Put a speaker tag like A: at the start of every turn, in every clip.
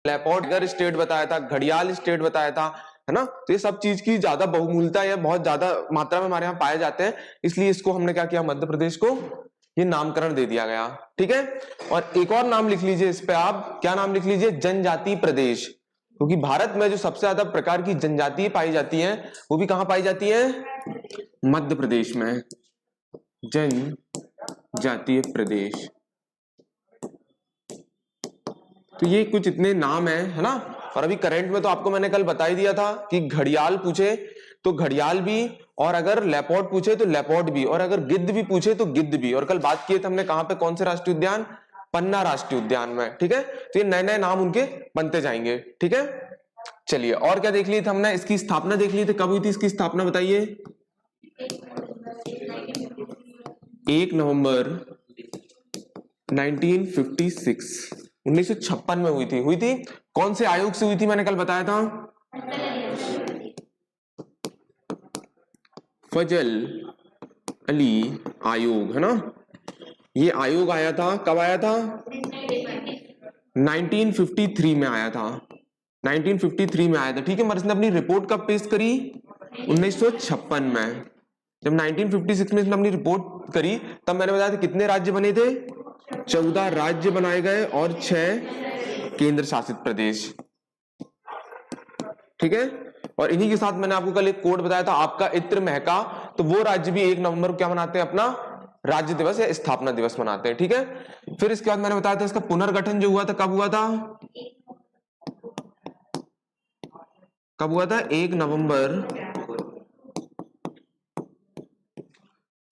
A: Leopard state बताया था, घड़ियाल स्टेट बताया था, है ना। तो ये सब चीज की ज्यादा बहुमूलता या बहुत ज्यादा मात्रा में हमारे यहाँ पाए जाते हैं, इसलिए इसको हमने क्या किया, मध्य प्रदेश को ये नामकरण दे दिया गया। ठीक है, और एक और नाम लिख लीजिए इस पे, आप क्या नाम लिख लीजिए, जनजातीय प्रदेश, क्योंकि भारत में जो सबसे ज्यादा प्रकार की जनजाति पाई जाती है वो भी कहां पाई जाती है, मध्य प्रदेश में, जनजातीय प्रदेश। तो ये कुछ इतने नाम है ना। और अभी करंट में तो आपको मैंने कल बता ही दिया था कि घड़ियाल पूछे तो घड़ियाल भी, और अगर लेपर्ड पूछे तो लेपर्ड भी, और अगर गिद्ध भी पूछे तो गिद्ध भी। और कल बात किए थे हमने कहां पे, कौन से राष्ट्रीय उद्यान, पन्ना राष्ट्रीय उद्यान में। ठीक है, तो ये नए नए नाम उनके बनते जाएंगे। ठीक है, चलिए और क्या देख लिए थे हमने, इसकी स्थापना देख ली थी, कब हुई थी इसकी स्थापना बताइए, 1 नवंबर 1956, 1956 में हुई थी। कौन से आयोग से हुई थी, मैंने कल बताया था, फजल अली आयोग, है ना। ये आयोग आया था, कब आया था, 1953 में आया था, 1953 में आया था। ठीक है, मगर इसने अपनी रिपोर्ट कब पेश करी, 1956 में। जब 1956 में इसने अपनी रिपोर्ट करी तब मैंने बताया था कितने राज्य बने थे, 14 राज्य बनाए गए और 6 केंद्र शासित प्रदेश। ठीक है, और इन्हीं के साथ मैंने आपको कल एक कोड बताया था, आपका इत्र महका, तो वो राज्य भी 1 नवंबर को क्या मनाते हैं, अपना राज्य दिवस या स्थापना दिवस मनाते हैं। ठीक है, फिर इसके बाद मैंने बताया था इसका पुनर्गठन जो हुआ था, कब हुआ था, कब हुआ था, 1 नवंबर,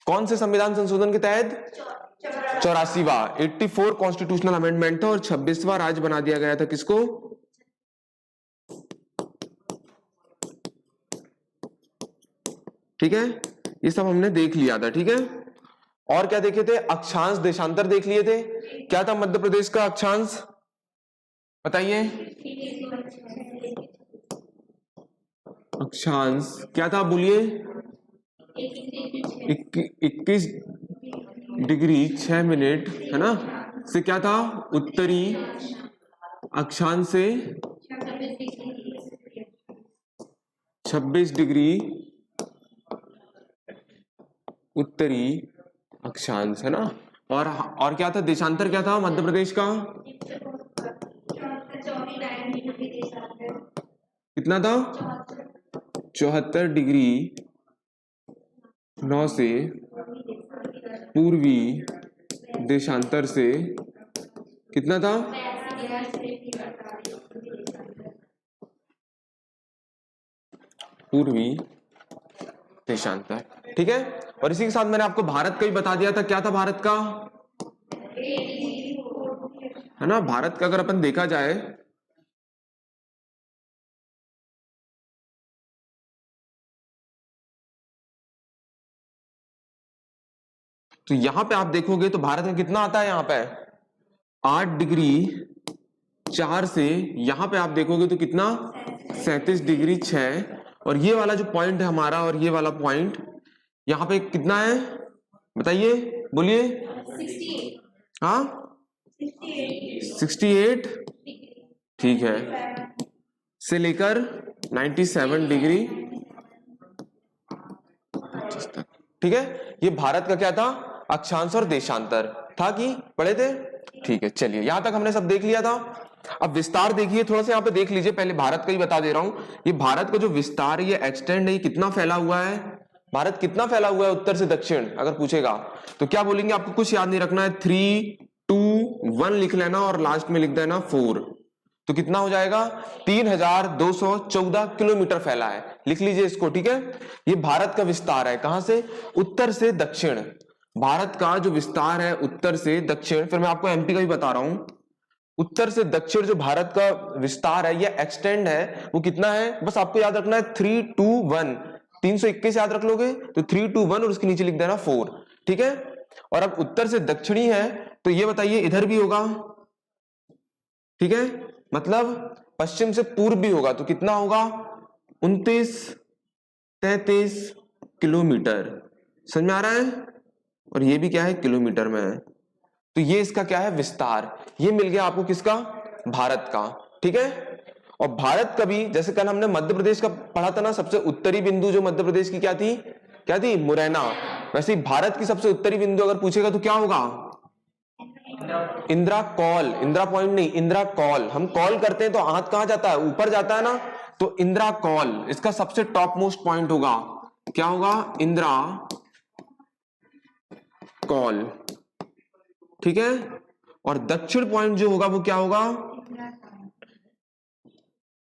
A: कौन से संविधान संशोधन के तहत, 84वां 84 कॉन्स्टिट्यूशनल अमेंडमेंट था, और 26वां राज्य बना दिया गया था किसको, ठीक है, ये सब हमने देख लिया था। ठीक है, और क्या देखे थे, अक्षांश देशांतर देख लिए थे। क्या था मध्य प्रदेश का अक्षांश, बताइए, अक्षांश क्या था, बोलिए, 21 डिग्री 6 मिनट, है ना, से क्या था, उत्तरी अक्षांश से 26 डिग्री उत्तरी अक्षांश, है ना। और क्या था, देशांतर क्या था मध्य प्रदेश का, कितना था, 74 डिग्री 9 से पूर्वी देशांतर से, कितना था, पूर्वी देशांतर। ठीक है, और इसी के साथ मैंने आपको भारत का भी बता दिया था, क्या था भारत का, है ना। भारत का अगर अपन देखा जाए तो यहां पे आप देखोगे तो भारत में कितना आता है, यहां पे 8 डिग्री 4 से, यहां पे आप देखोगे तो कितना, 37 डिग्री 6, और ये वाला जो पॉइंट है हमारा, और ये वाला पॉइंट यहां पे कितना है, बताइए, बोलिए, 68, हाँ 68, ठीक है, से लेकर 97 डिग्री, ठीक है। ये भारत का क्या था, अक्षांश और देशांतर था, कि पढ़े थे। ठीक है, चलिए यहां तक हमने सब देख लिया था। अब विस्तार देखिए, थोड़ा सा यहाँ पे देख लीजिए, पहले भारत का ही बता दे रहा हूं। ये भारत का जो विस्तार, ये एक्सटेंड है, ये कितना फैला हुआ है, भारत कितना फैला हुआ है उत्तर से दक्षिण, अगर पूछेगा तो क्या बोलेंगे, आपको कुछ याद नहीं रखना है, 3, 2, 1 लिख लेना और लास्ट में लिख देना 4, तो कितना हो जाएगा, 3214 किलोमीटर फैला है, लिख लीजिए इसको। ठीक है, ये भारत का विस्तार है, कहां से, उत्तर से दक्षिण, भारत का जो विस्तार है उत्तर से दक्षिण। फिर मैं आपको एमपी का भी बता रहा हूं, उत्तर से दक्षिण जो भारत का विस्तार है, ये एक्सटेंड है, वो कितना है, बस आपको याद रखना है 321, 321 याद रख लोगे तो 321 और उसके नीचे लिख देना 4। ठीक है, और अब उत्तर से दक्षिणी है तो ये बताइए इधर भी होगा, ठीक है, मतलब पश्चिम से पूर्व भी होगा, तो कितना होगा, 29-33 किलोमीटर, समझ में आ रहा है, और ये भी क्या है, किलोमीटर में है। तो ये इसका क्या है, विस्तार, ये मिल गया आपको किसका, भारत का। ठीक है। और भारत का भी, जैसे कल हमने मध्य प्रदेश का पढ़ा था ना, सबसे उत्तरी बिंदु जो मध्य प्रदेश की क्या थी मुरैना। वैसे ही भारत की सबसे उत्तरी बिंदु अगर पूछेगा तो क्या होगा, इंदिरा कॉल, इंदिरा पॉइंट नहीं, इंदिरा कॉल। हम कॉल करते हैं तो हाथ कहां जाता है, ऊपर जाता है ना, तो इंदिरा कॉल इसका सबसे टॉप मोस्ट पॉइंट होगा। क्या होगा, इंदिरा कॉल, ठीक है। और दक्षिण पॉइंट जो होगा वो क्या होगा,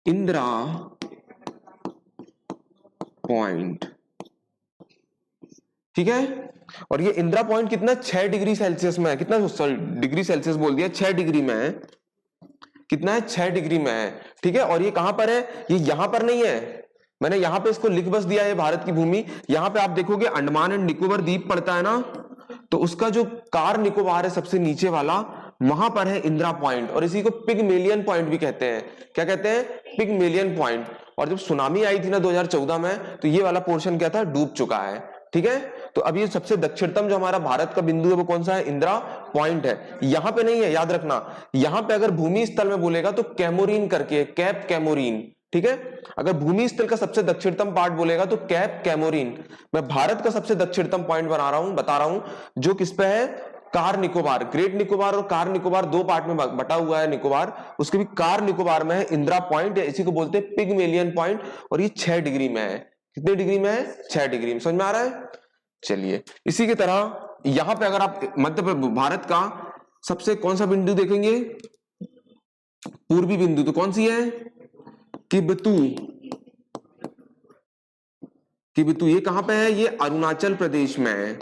A: इंदिरा पॉइंट, ठीक है। और ये इंदिरा पॉइंट कितना, 6 डिग्री सेल्सियस में है, कितना, सॉरी डिग्री सेल्सियस बोल दिया, 6 डिग्री में है, कितना है, 6 डिग्री में है, ठीक है। और ये कहां पर है, ये यहां पर नहीं है, मैंने यहां पे इसको लिख बस दिया है भारत की भूमि। यहां पे आप देखोगे अंडमान एंड निकोबार द्वीप पड़ता है ना, तो उसका जो कार निकोबार है सबसे नीचे वाला, वहां पर है इंदिरा पॉइंट। और इसी को पिगमेलियन पॉइंट भी कहते हैं। क्या कहते हैं, पिगमेलियन पॉइंट। और जब सुनामी आई थी ना 2014 में, तो ये वाला पोर्शन क्या था, डूब चुका है, ठीक है। तो अब ये सबसे दक्षिणतम जो हमारा भारत का बिंदु है वो कौन सा है, इंदिरा पॉइंट है। यहां पे नहीं है, याद रखना, यहां पे अगर भूमि स्थल में बोलेगा तो कैमोरीन करके, कैप कैमोरीन, ठीक है। अगर भूमि स्थल का सबसे दक्षिणतम पार्ट बोलेगा तो कैप कैमोरीन। मैं भारत का सबसे दक्षिणतम पॉइंट बता रहा हूं जो किस पे है, कार निकोबार। ग्रेट निकोबार और कार निकोबार दो पार्ट में बटा हुआ है निकोबार, उसके भी कार निकोबार में है इंदिरा पॉइंट, या इसी को बोलते हैं पिगमेलियन पॉइंट। और ये 6 डिग्री में है, कितने डिग्री में है, 6 डिग्री में। समझ में आ रहा है। चलिए, इसी की तरह यहां पे अगर आप मध्य भारत का सबसे कौन सा बिंदु देखेंगे, पूर्वी बिंदु, तो कौन सी है, किबतू। किबतू ये कहां पे है, ये अरुणाचल प्रदेश में है,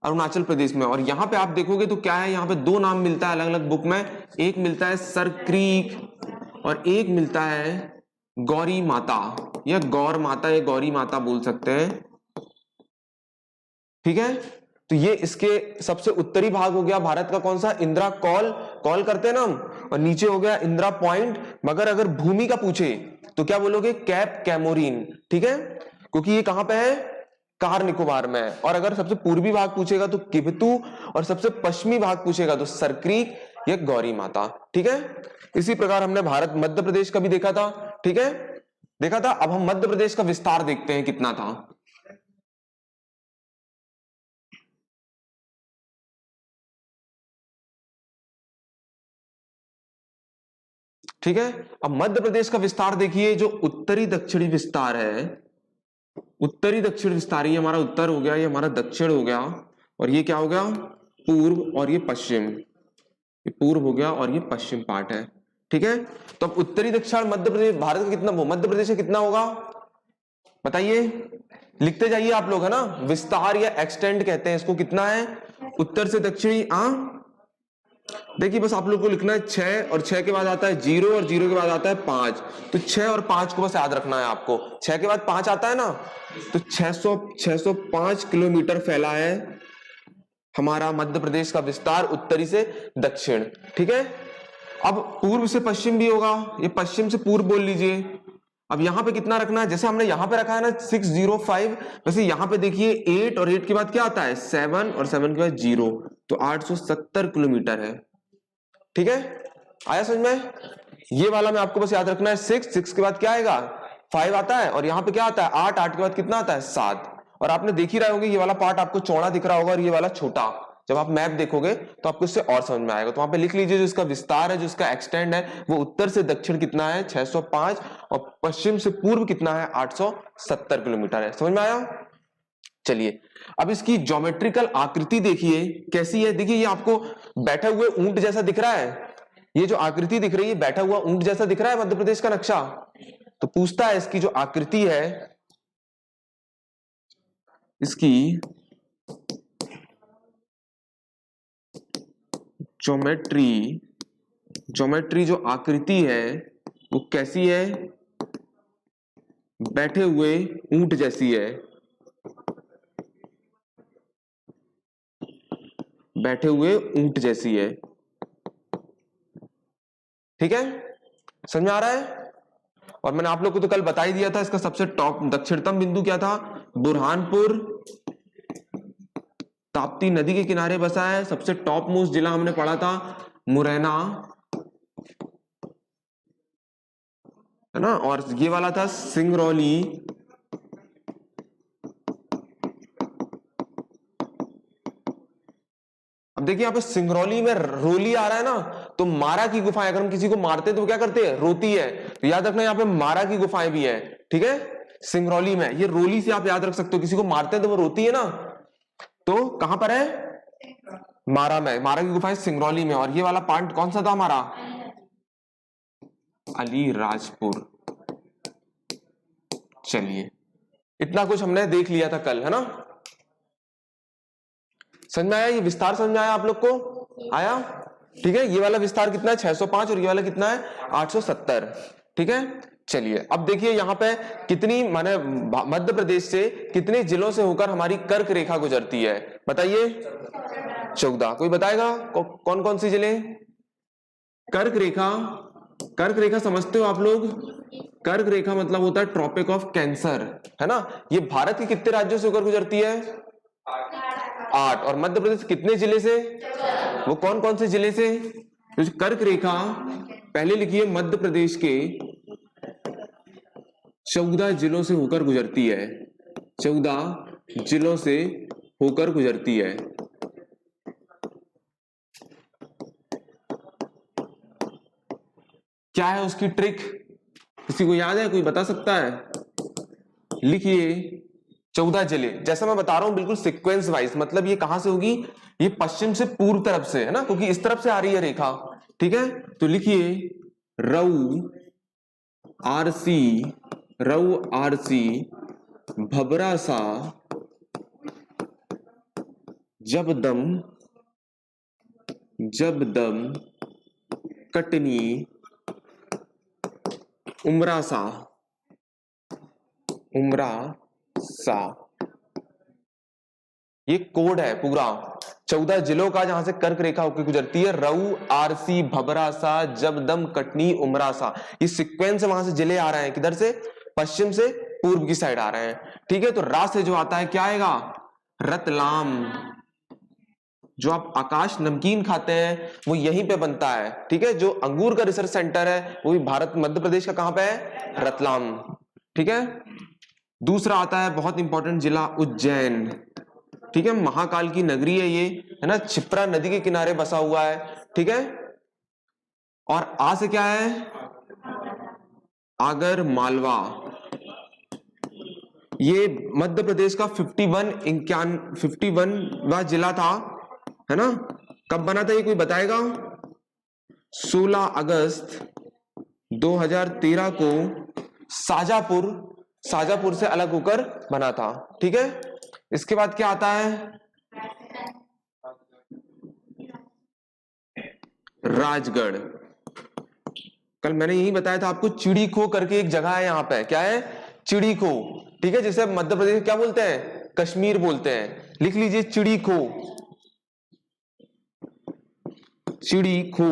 A: अरुणाचल प्रदेश में। और यहां पे आप देखोगे तो क्या है, यहां पे दो नाम मिलता है अलग अलग बुक में, एक मिलता है सर क्रीक और एक मिलता है गौरी माता, या गौर माता या गौरी माता बोल सकते हैं, ठीक है। तो ये इसके सबसे उत्तरी भाग हो गया भारत का, कौन सा, इंदिरा कॉल, कॉल करते हैं ना हम। और नीचे हो गया इंदिरा पॉइंट। मगर अगर भूमि का पूछे तो क्या बोलोगे, कैप कैमोरीन, ठीक है, क्योंकि ये कहां पे है, कार निकोबार में है। और अगर सबसे पूर्वी भाग पूछेगा तो किबतू, और सबसे पश्चिमी भाग पूछेगा तो सरक्रीक या गौरी माता, ठीक है। इसी प्रकार हमने भारत मध्य प्रदेश का भी देखा था, ठीक है, देखा था। अब हम मध्य प्रदेश का विस्तार देखते हैं कितना था। ठीक है, अब मध्य प्रदेश का विस्तार देखिए, जो उत्तरी दक्षिणी विस्तार है, उत्तरी दक्षिण विस्तार, ये हमारा उत्तर हो गया, ये हमारा दक्षिण हो गया, और ये क्या हो गया, पूर्व, और ये पश्चिम, ये पूर्व हो गया और ये पश्चिम पार्ट है, ठीक है। तो अब उत्तरी दक्षिण मध्य प्रदेश भारत का कितना, मध्य प्रदेश का कितना होगा बताइए, लिखते जाइए आप लोग, है ना, विस्तार या एक्सटेंड कहते हैं इसको, कितना है, उत्तर से दक्षिणी। देखिए बस आप लोग को लिखना है 6, और 6 के बाद आता है 0, और 0 के बाद आता है 5। तो 6 और 5 को बस याद रखना है आपको। 6 के बाद 5 आता है ना, तो 605 किलोमीटर फैला है हमारा मध्य प्रदेश का विस्तार, उत्तरी से दक्षिण, ठीक है। अब पूर्व से पश्चिम भी होगा, ये पश्चिम से पूर्व बोल लीजिए। अब यहां पे कितना रखना है, जैसे हमने यहां पे रखा है ना 605, वैसे यहां पे देखिए 8, और 8 के बाद क्या आता है 7, और 7 के बाद 0, तो 870 किलोमीटर है, ठीक है। आया समझ में। ये वाला में आपको बस याद रखना है 6 के बाद क्या आएगा 5 आता है, और यहां पे क्या आता है 8 के बाद कितना आता है 7। और आपने देख ही रहे होंगे ये वाला पार्ट आपको चौड़ा दिख रहा होगा और ये वाला छोटा। जब आप मैप देखोगे तो आपको इससे और समझ में आएगा। तो वहां पे लिख लीजिए जो इसका विस्तार है, जो इसका एक्सटेंड है, वो उत्तर से दक्षिण कितना है 605, और पश्चिम से पूर्व कितना है 870 किलोमीटर है। समझ में आया। चलिए अब इसकी ज्योमेट्रिकल आकृति देखिए कैसी है। देखिए ये आपको बैठे हुए ऊंट जैसा दिख रहा है, ये जो आकृति दिख रही है बैठा हुआ ऊंट जैसा दिख रहा है मध्य प्रदेश का नक्शा। तो पूछता है इसकी जो आकृति है, इसकी ज्योमेट्री जो आकृति है वो कैसी है, बैठे हुए ऊंट जैसी है, बैठे हुए ऊंट जैसी है, ठीक है। समझ में आ रहा है। और मैंने आप लोग को तो कल बता ही दिया था इसका सबसे टॉप दक्षिणतम बिंदु क्या था, बुरहानपुर, ताप्ती नदी के किनारे बसा है। सबसे टॉप मोस्ट जिला हमने पढ़ा था मुरैना, है ना, और ये वाला था सिंगरौली। अब देखिए यहाँ पे सिंगरौली में रोली आ रहा है ना, तो मारा की गुफाएं, अगर हम किसी को मारते हैं तो वो क्या करते हैं, रोती है। तो याद रखना यहाँ पे मारा की गुफाएं भी है, ठीक है, सिंगरौली में। ये रोली से आप याद रख सकते हो, किसी को मारते हैं तो वो रोती है ना, तो कहां पर है, मारा में। मारा की गुफाएं सिंगरौली में। और ये वाला पार्ट कौन सा था हमारा, अलीराजपुर। चलिए इतना कुछ हमने देख लिया था कल, है ना। समझ में आया, ये विस्तार समझ में आया आप लोग को, आया, ठीक है। ये वाला विस्तार कितना है 605 और ये वाला कितना है 870, ठीक है। चलिए अब देखिए यहाँ पे कितनी, माने मध्य प्रदेश से कितने जिलों से होकर हमारी कर्क रेखा गुजरती है, बताइए। 14। कोई बताएगा कौन कौन सी जिले। कर्क रेखा, कर्क रेखा समझते हो आप लोग, कर्क रेखा मतलब होता है ट्रॉपिक ऑफ कैंसर, है ना। ये भारत के कितने राज्यों से होकर गुजरती है, 8। और मध्य प्रदेश कितने जिले से, वो कौन कौन से जिले से, तो कर्क रेखा पहले लिखिए मध्य प्रदेश के 14 जिलों से होकर गुजरती है, 14 जिलों से होकर गुजरती है। क्या है उसकी ट्रिक, किसी को याद है, कोई बता सकता है। लिखिए 14 जिले, जैसा मैं बता रहा हूं बिल्कुल सीक्वेंस वाइज, मतलब ये कहां से होगी, ये पश्चिम से पूर्व तरफ से, है ना, क्योंकि इस तरफ से आ रही है रेखा, ठीक है। तो लिखिए रऊ आरसी, रऊ आरसी, भबरासा, जबदम, जबदम, कटनी, उमरासा, उमरासा। ये कोड है पूरा 14 जिलों का जहां से कर्क रेखा होकर गुजरती है, रऊ, आरसी, भबरासा, जबदम, कटनी, उमरासा। ये सीक्वेंस है, वहां से जिले आ रहे हैं, किधर से, पश्चिम से पूर्व की साइड आ रहे हैं, ठीक है। तो रा से जो आता है क्या आएगा, रतलाम। जो आप आकाश नमकीन खाते हैं वो यहीं पे बनता है, ठीक है। जो अंगूर का रिसर्च सेंटर है वो भी भारत मध्य प्रदेश का कहां पे है, रतलाम, ठीक है। दूसरा आता है बहुत इंपॉर्टेंट जिला उज्जैन, ठीक है, महाकाल की नगरी है ये, है ना, क्षिप्रा नदी के किनारे बसा हुआ है, ठीक है। और आ से क्या है, आगर मालवा। ये मध्य प्रदेश का 51वां जिला था, है ना। कब बना था ये कोई बताएगा, 16 अगस्त 2013 को शाजापुर, शाजापुर से अलग होकर बना था, ठीक है। इसके बाद क्या आता है, राजगढ़। कल मैंने यही बताया था आपको, चिड़ी खो करके एक जगह है यहाँ पे, क्या है, चिड़ी खो, ठीक है, जिसे मध्य प्रदेश में क्या बोलते हैं, कश्मीर बोलते हैं। लिख लीजिए चिड़ी खो, चिड़ी खो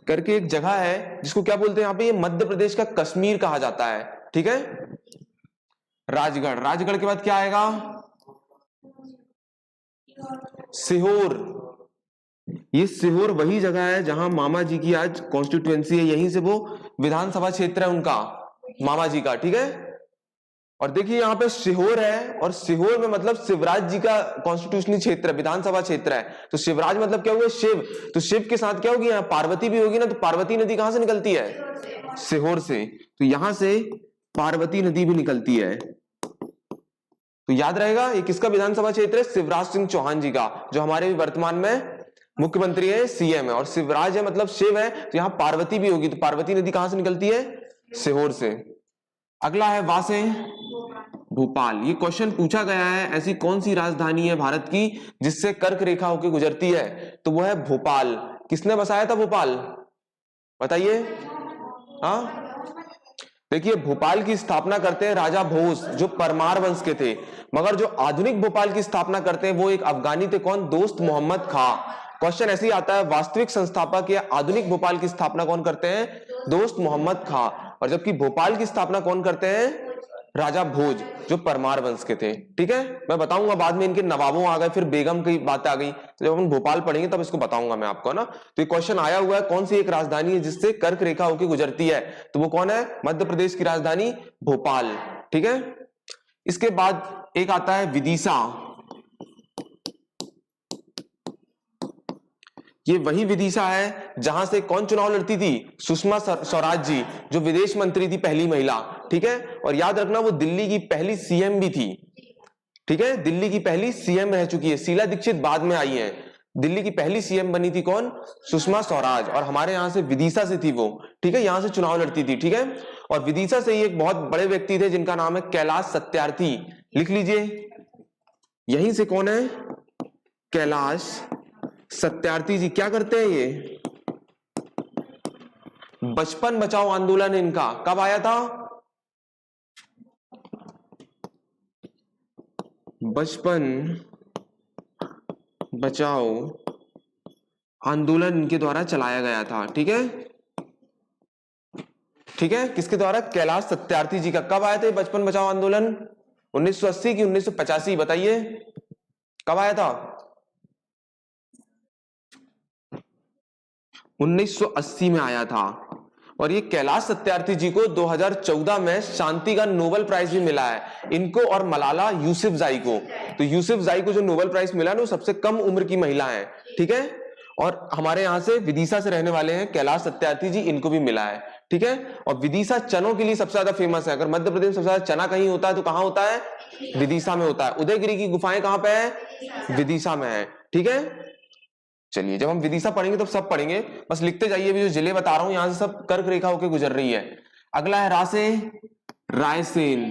A: करके एक जगह है जिसको क्या बोलते हैं यहाँ पे, ये मध्य प्रदेश का कश्मीर कहा जाता है, ठीक है। राजगढ़, राजगढ़ के बाद क्या आएगा, सीहोर। ये सीहोर वही जगह है जहां मामा जी की आज कॉन्स्टिट्यूएंसी है, यहीं से वो विधानसभा क्षेत्र है उनका, मामा जी का, ठीक है। और देखिए यहाँ पे सीहोर है, और सीहोर में मतलब शिवराज जी का कॉन्स्टिट्यूशनल क्षेत्र है, विधानसभा क्षेत्र है। तो शिवराज मतलब क्या हुआ, शिव। तो शिव के साथ क्या होगी, यहाँ पार्वती भी होगी ना, तो पार्वती नदी कहां से निकलती है, सीहोर से। तो यहां से पार्वती नदी भी निकलती है। तो याद रहेगा ये किसका विधानसभा क्षेत्र है, शिवराज सिंह चौहान जी का, जो हमारे वर्तमान में मुख्यमंत्री है, सीएम है। और शिवराज है मतलब शिव है, तो यहां पार्वती भी होगी। तो पार्वती नदी कहां से निकलती है, सीहोर से। अगला है वासे भोपाल। ये क्वेश्चन पूछा गया है, ऐसी कौन सी राजधानी है भारत की जिससे कर्क रेखा होकर गुजरती है, तो वो है भोपाल। किसने बसाया था भोपाल, बताइए। हाँ, देखिए भोपाल की स्थापना करते हैं राजा भोज, जो परमार वंश के थे। मगर जो आधुनिक भोपाल की स्थापना करते हैं वो एक अफगानी थे, कौन, दोस्त मोहम्मद खां। क्वेश्चन ऐसे ही आता है, वास्तविक संस्थापक या आधुनिक भोपाल की स्थापना कौन करते हैं, दोस्त मोहम्मद खां। और जबकि भोपाल की स्थापना कौन करते हैं, राजा भोज जो परमार वंश के थे। ठीक है, मैं बताऊंगा बाद में इनके नवाबों आ गए, फिर बेगम की बात आ गई, तो जब हम भोपाल पढ़ेंगे तब इसको बताऊंगा मैं आपको ना। तो ये क्वेश्चन आया हुआ है, कौन सी एक राजधानी है जिससे कर्क रेखा होकर गुजरती है, तो वो कौन है, मध्य प्रदेश की राजधानी भोपाल। ठीक है, इसके बाद एक आता है विदिशा। ये वही विदिशा है जहां से कौन चुनाव लड़ती थी, सुषमा स्वराज जी, जो विदेश मंत्री थी, पहली महिला। ठीक है, और याद रखना वो दिल्ली की पहली सीएम भी थी। ठीक है, दिल्ली की पहली सीएम रह चुकी है, शीला दीक्षित बाद में आई है। दिल्ली की पहली सीएम बनी थी कौन, सुषमा स्वराज, और हमारे यहां से विदिशा से थी वो। ठीक है, यहां से चुनाव लड़ती थी। ठीक है, और विदिशा से ही एक बहुत बड़े व्यक्ति थे जिनका नाम है कैलाश सत्यार्थी, लिख लीजिए। यहीं से कौन है, कैलाश सत्यार्थी जी। क्या करते हैं ये, बचपन बचाओ आंदोलन इनका कब आया था, बचपन बचाओ आंदोलन इनके द्वारा चलाया गया था। ठीक है, ठीक है, किसके द्वारा, कैलाश सत्यार्थी जी का। कब आया था बचपन बचाओ आंदोलन, 1980 की 1985, बताइए कब आया था, 1980 में आया था। और ये कैलाश सत्यार्थी जी को 2014 में शांति का नोबेल प्राइज भी मिला है, इनको और मलाला यूसुफजई को। तो यूसुफजई को जो नोबेल प्राइज मिला ना, वो सबसे कम उम्र की महिला है। ठीक है, और हमारे यहां से विदिशा से रहने वाले हैं कैलाश सत्यार्थी जी, इनको भी मिला है। ठीक है, और विदिशा चनों के लिए सबसे ज्यादा फेमस है। अगर मध्य प्रदेश में सबसे ज्यादा चना कहीं होता है तो कहां होता है, विदिशा में होता है। उदयगिरी की गुफाएं कहां पे है, विदिशा में है। ठीक है, चलिए जब हम विदिशा पढ़ेंगे तब सब पढ़ेंगे, बस लिखते जाइए। भी जो जिले बता रहा हूं यहां से सब कर्क रेखा होकर गुजर रही है। अगला है रायसेन,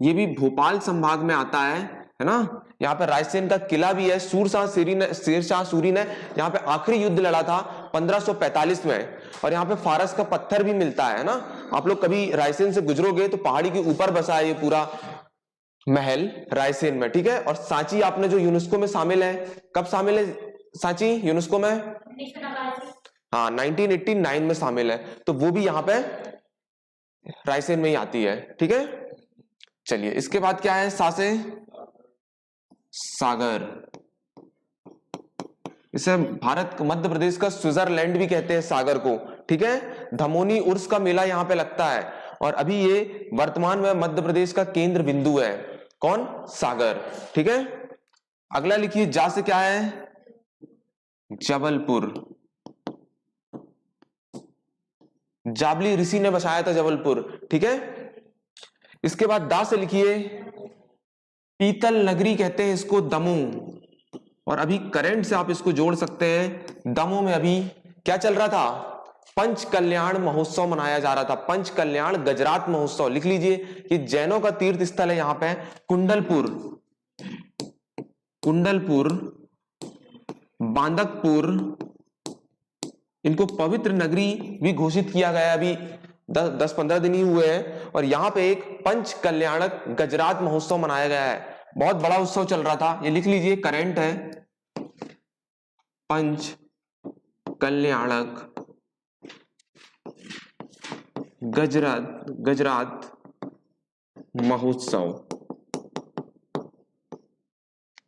A: ये भी भोपाल संभाग में आता है ना। यहाँ पे रायसेन का किला भी है। शेरशाह सूरी ने यहाँ पे आखिरी युद्ध लड़ा था 1545 में, और यहाँ पे फारस का पत्थर भी मिलता है ना। आप लोग कभी रायसेन से गुजरोगे तो पहाड़ी के ऊपर बसा है ये पूरा महल रायसेन में। ठीक है, और सांची आपने जो यूनेस्को में शामिल है, कब शामिल है सांची यूनेस्को में, हाँ 1989 में शामिल है, तो वो भी यहाँ पे रायसेन में ही आती है। ठीक है, चलिए इसके बाद क्या है, सागर। इसे भारत मध्य प्रदेश का स्विट्जरलैंड भी कहते हैं सागर को। ठीक है, धमोनी उर्स का मेला यहाँ पे लगता है, और अभी ये वर्तमान में मध्य प्रदेश का केंद्र बिंदु है, कौन, सागर। ठीक है, अगला लिखिए, जा से क्या है, जबलपुर। जाबली ऋषि ने बसाया था जबलपुर। ठीक है, इसके बाद दा से लिखिए, पीतल नगरी कहते हैं इसको, दमोह। और अभी करंट से आप इसको जोड़ सकते हैं, दमोह में अभी क्या चल रहा था, पंच कल्याण महोत्सव मनाया जा रहा था, पंच कल्याण गजरात महोत्सव। लिख लीजिए, ये जैनों का तीर्थ स्थल है, यहां पे कुंडलपुर, बांदकपुर, इनको पवित्र नगरी भी घोषित किया गया। अभी 10-15 दिन ही हुए हैं, और यहाँ पे एक पंच कल्याणक गजरात महोत्सव मनाया गया है। बहुत बड़ा उत्सव चल रहा था, ये लिख लीजिए, करंट है, पंच कल्याणक गजरात महोत्सव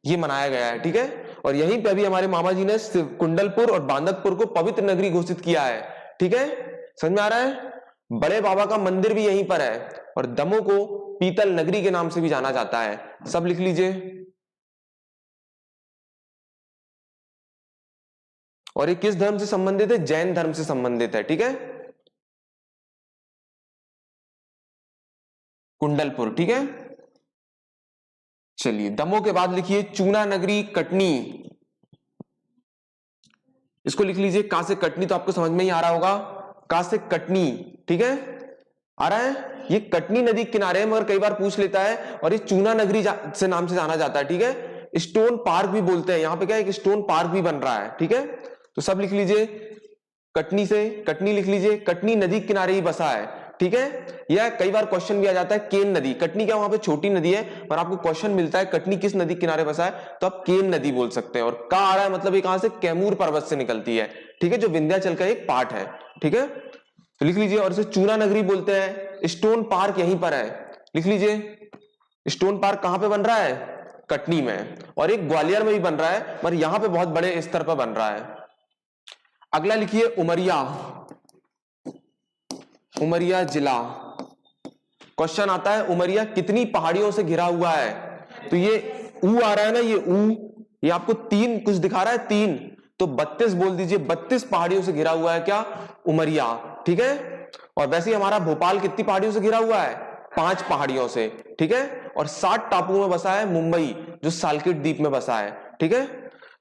A: ये मनाया गया है। ठीक है, और यहीं पे अभी हमारे मामा जी ने कुंडलपुर और बांदकपुर को पवित्र नगरी घोषित किया है। ठीक है, समझ में आ रहा है। बड़े बाबा का मंदिर भी यहीं पर है, और दमोह को पीतल नगरी के नाम से भी जाना जाता है। सब लिख लीजिए। और ये किस धर्म से संबंधित है, जैन धर्म से संबंधित है। ठीक है, कुंडलपुर। ठीक है, चलिए दमोह के बाद लिखिए चूना नगरी कटनी। इसको लिख लीजिए, का से कटनी, तो आपको समझ में ही आ रहा होगा, का से कटनी। ठीक है, आ रहा है। ये कटनी नदी के किनारे है, मगर कई बार पूछ लेता है, और ये चूना नगरी से नाम से जाना जाता है। ठीक है, स्टोन पार्क भी बोलते हैं, यहां पे क्या है, एक स्टोन पार्क भी बन रहा है। ठीक है, तो सब लिख लीजिए, कटनी से कटनी लिख लीजिए, कटनी नदी के किनारे ही बसा है। ठीक है, यह कई बार क्वेश्चन भी आ जाता है, केन नदी, कटनी क्या वहां पे छोटी नदी है, पर आपको क्वेश्चन मिलता है कटनी किस नदी के किनारे बसा है, तो आप केन नदी बोल सकते हैं। और का आ रहा है मतलब ये कहां से, कैमूर पर्वत से निकलती है। ठीक है, जो विंध्याचल का एक पार्ट है। ठीक है, तो लिख लीजिए, और इसे चूना नगरी बोलते हैं, स्टोन पार्क यहीं पर है। लिख लीजिए। स्टोन पार्क कहां पे बन रहा है? कटनी में, और एक ग्वालियर में भी बन रहा है, पर यहां पे बहुत बड़े स्तर पर बन रहा है। अगला लिखिए उमरिया, उमरिया जिला। क्वेश्चन आता है उमरिया कितनी पहाड़ियों से घिरा हुआ है? तो ये ऊ आ रहा है ना, ये ऊ, ये आपको 3 कुछ दिखा रहा है, 3, तो 32 बोल दीजिए। 32 पहाड़ियों से घिरा हुआ है क्या? उमरिया, ठीक है। और वैसे ही हमारा भोपाल कितनी पहाड़ियों से घिरा हुआ है? 5 पहाड़ियों से, ठीक है। और 60 टापुओं में बसा है मुंबई, जो सालकिट द्वीप में बसा है, ठीक है।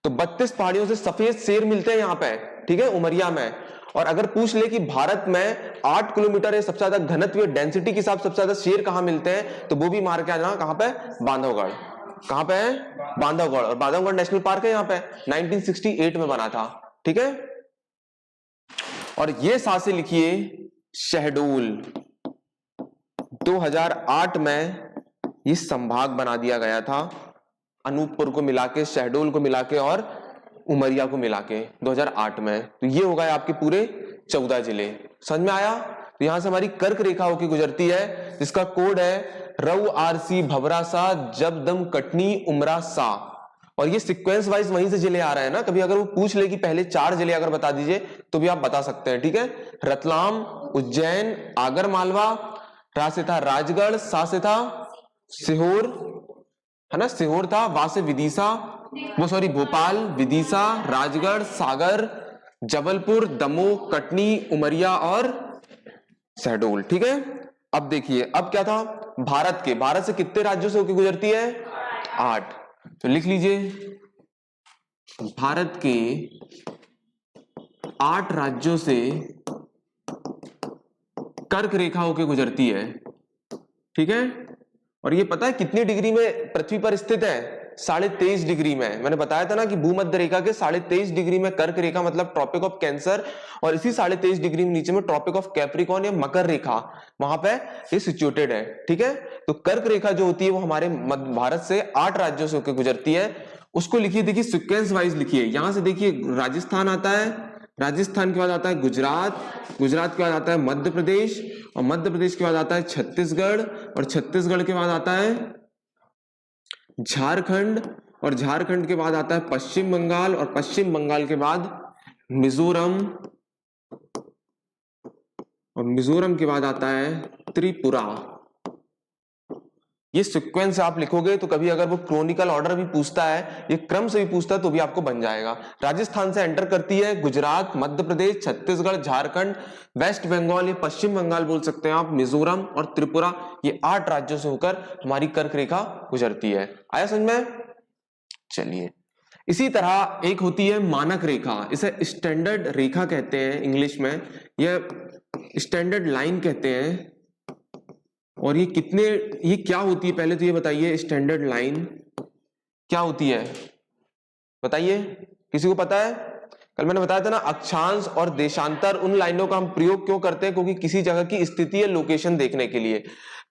A: तो 32 पहाड़ियों से सफेद शेर मिलते हैं यहाँ पे, ठीक है, उमरिया में। और अगर पूछ ले कि भारत में 8 किलोमीटर है सबसे ज्यादा घनत्व डेंसिटी के हिसाब सबसे ज्यादा शेर कहां मिलते हैं, तो वो भी मार के आ जाना, कहां पे? बांधवगढ़। कहां पे है? बांधवगढ़। और बांधवगढ़ नेशनल पार्क है यहाँ पे, 1968 में बना था, ठीक है। और ये साथ से लिखिए शहडोल, 2008 में ये संभाग बना दिया गया था, अनूपपुर को मिला के, शहडोल को मिला के और उमरिया को मिला के 2008 में। तो ये हो गए आपके पूरे 14 जिले। समझ में आया? तो यहां से हमारी कर्क रेखा होकर गुजरती है, जिसका कोड है रऊ आरसी भवरा सा जबदम कटनी उमरा सा। और ये सीक्वेंस वाइज वहीं से जिले आ रहे हैं ना, कभी अगर वो पूछ ले कि पहले 4 जिले अगर बता दीजिए तो भी आप बता सकते हैं, ठीक है। रतलाम, उज्जैन, आगर मालवा, रा से था राजगढ़, सा से था सीहोर, है ना, सीहोर था, वा से विदिशा, वो सॉरी भोपाल, विदिशा, राजगढ़, सागर, जबलपुर, दमोह, कटनी, उमरिया और शहडोल, ठीक है। अब देखिए, अब क्या था, भारत से कितने राज्यों से होकर गुजरती है? 8। तो लिख लीजिए भारत के 8 राज्यों से कर्क रेखा होकर गुजरती है, ठीक है। और ये पता है कितनी डिग्री में पृथ्वी पर स्थित है? 23.5 डिग्री में। मैंने बताया था ना कि भूमध्य रेखा के 23.5 डिग्री में कर्क रेखा, मतलब ट्रॉपिक ऑफ कैंसर, और इसी 23.5 डिग्री में नीचे में ट्रॉपिक ऑफ कैप्रिकॉर्न या मकर रेखा, वहां पे ये सिचुएटेड है, ठीक है। तो कर्क रेखा जो होती है वो हमारे भारत से 8 राज्यों से होकर गुजरती है। उसको लिखिए, देखिए सीक्वेंस वाइज लिखिए। यहां से देखिए राजस्थान आता है, राजस्थान के बाद आता है गुजरात, गुजरात के बाद आता है मध्य प्रदेश, और मध्य प्रदेश के बाद आता है छत्तीसगढ़, और छत्तीसगढ़ के बाद आता है झारखंड, और झारखंड के बाद आता है पश्चिम बंगाल, और पश्चिम बंगाल के बाद मिजोरम, और मिजोरम के बाद आता है त्रिपुरा। ये सीक्वेंस आप लिखोगे तो कभी अगर वो क्रोनिकल ऑर्डर भी पूछता है, ये क्रम से भी पूछता है, तो भी आपको बन जाएगा। राजस्थान से एंटर करती है गुजरात, मध्य प्रदेश, छत्तीसगढ़, झारखंड, वेस्ट बंगाल, ये पश्चिम बंगाल बोल सकते हैं आप, मिजोरम और त्रिपुरा, ये 8 राज्यों से होकर हमारी कर्क रेखा गुजरती है। आया समझ में? चलिए, इसी तरह एक होती है मानक रेखा, इसे स्टैंडर्ड रेखा कहते हैं इंग्लिश में, यह स्टैंडर्ड लाइन कहते हैं। और ये क्या होती है, पहले तो ये बताइए स्टैंडर्ड लाइन क्या होती है, बताइए, किसी को पता है? कल मैंने बताया था ना, अक्षांश और देशांतर, उन लाइनों का हम प्रयोग क्यों करते हैं? क्योंकि किसी जगह की स्थिति या लोकेशन देखने के लिए।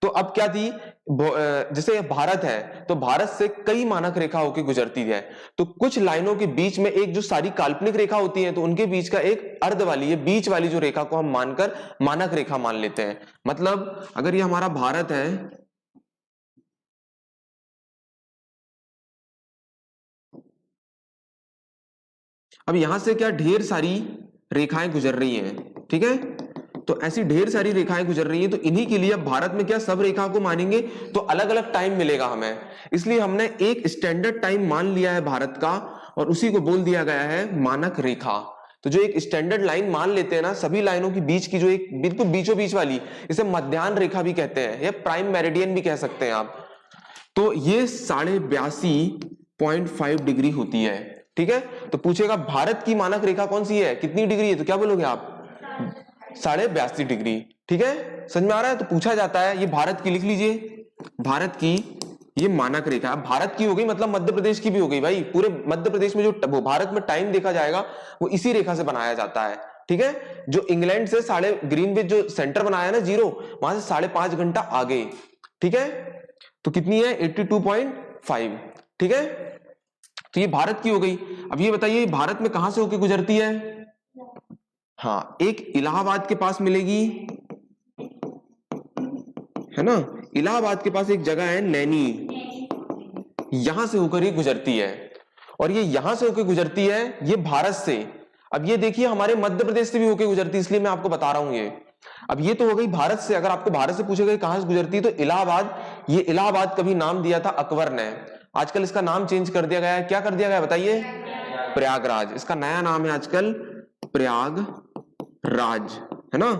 A: तो अब क्या थी, जैसे भारत है तो भारत से कई मानक रेखा होकर गुजरती है, तो कुछ लाइनों के बीच में एक जो सारी काल्पनिक रेखा होती है, तो उनके बीच का एक अर्ध वाली, ये बीच वाली जो रेखा को हम मानकर मानक रेखा मान लेते हैं। मतलब अगर ये हमारा भारत है, अब यहां से क्या ढेर सारी रेखाएं गुजर रही हैं, ठीक है। तो ऐसी ढेर सारी रेखाएं गुजर रही हैं, तो इन्हीं के लिए अब भारत में क्या सब रेखा को मानेंगे तो अलग अलग टाइम मिलेगा हमें, इसलिए हमने एक स्टैंडर्ड टाइम मान लिया है भारत का, और उसी को बोल दिया गया है मानक रेखा। तो जो एक स्टैंडर्ड लाइन मान लेते हैं ना, सभी लाइनों के बीच की जो एक बिल्कुल बीचों बीच वाली, इसे मध्याह्न रेखा भी कहते हैं, या प्राइम मेरिडियन भी कह सकते हैं आप। तो ये 82.5 डिग्री होती है, ठीक है। तो पूछेगा भारत की मानक रेखा कौन सी है, कितनी डिग्री है, तो क्या बोलोगे आप? 82.5 डिग्री, ठीक है। समझ में आ रहा है? तो पूछा जाता है, ये भारत की लिख लीजिए, भारत की ये मानक रेखा, भारत की हो गई, मतलब मध्य प्रदेश की भी हो गई भाई। पूरे मध्य प्रदेश में जो भारत में टाइम देखा जाएगा वो इसी रेखा से बनाया जाता है, ठीक है। जो इंग्लैंड से ग्रीनविच जो सेंटर बनाया ना 0, वहां से 5.5 घंटा आगे, ठीक है। तो कितनी है? 82.5, ठीक है। तो ये भारत की हो गई। अब ये बताइए भारत में कहां से होकर गुजरती है? हाँ, एक इलाहाबाद के पास मिलेगी, है ना, इलाहाबाद के पास एक जगह है नैनी, यहां से होकर ये गुजरती है, और ये यहां से होकर गुजरती है ये भारत से। अब ये देखिए हमारे मध्य प्रदेश से भी होकर गुजरती है, इसलिए मैं आपको बता रहा हूं ये। अब ये तो हो गई भारत से, अगर आपको भारत से पूछेगा कहां से गुजरती है तो इलाहाबाद, ये इलाहाबाद कभी नाम दिया था अकबर ने, आजकल इसका नाम चेंज कर दिया गया है। क्या कर दिया गया बताइए? प्रयागराज, इसका नया नाम है आजकल प्रयागराज, है ना।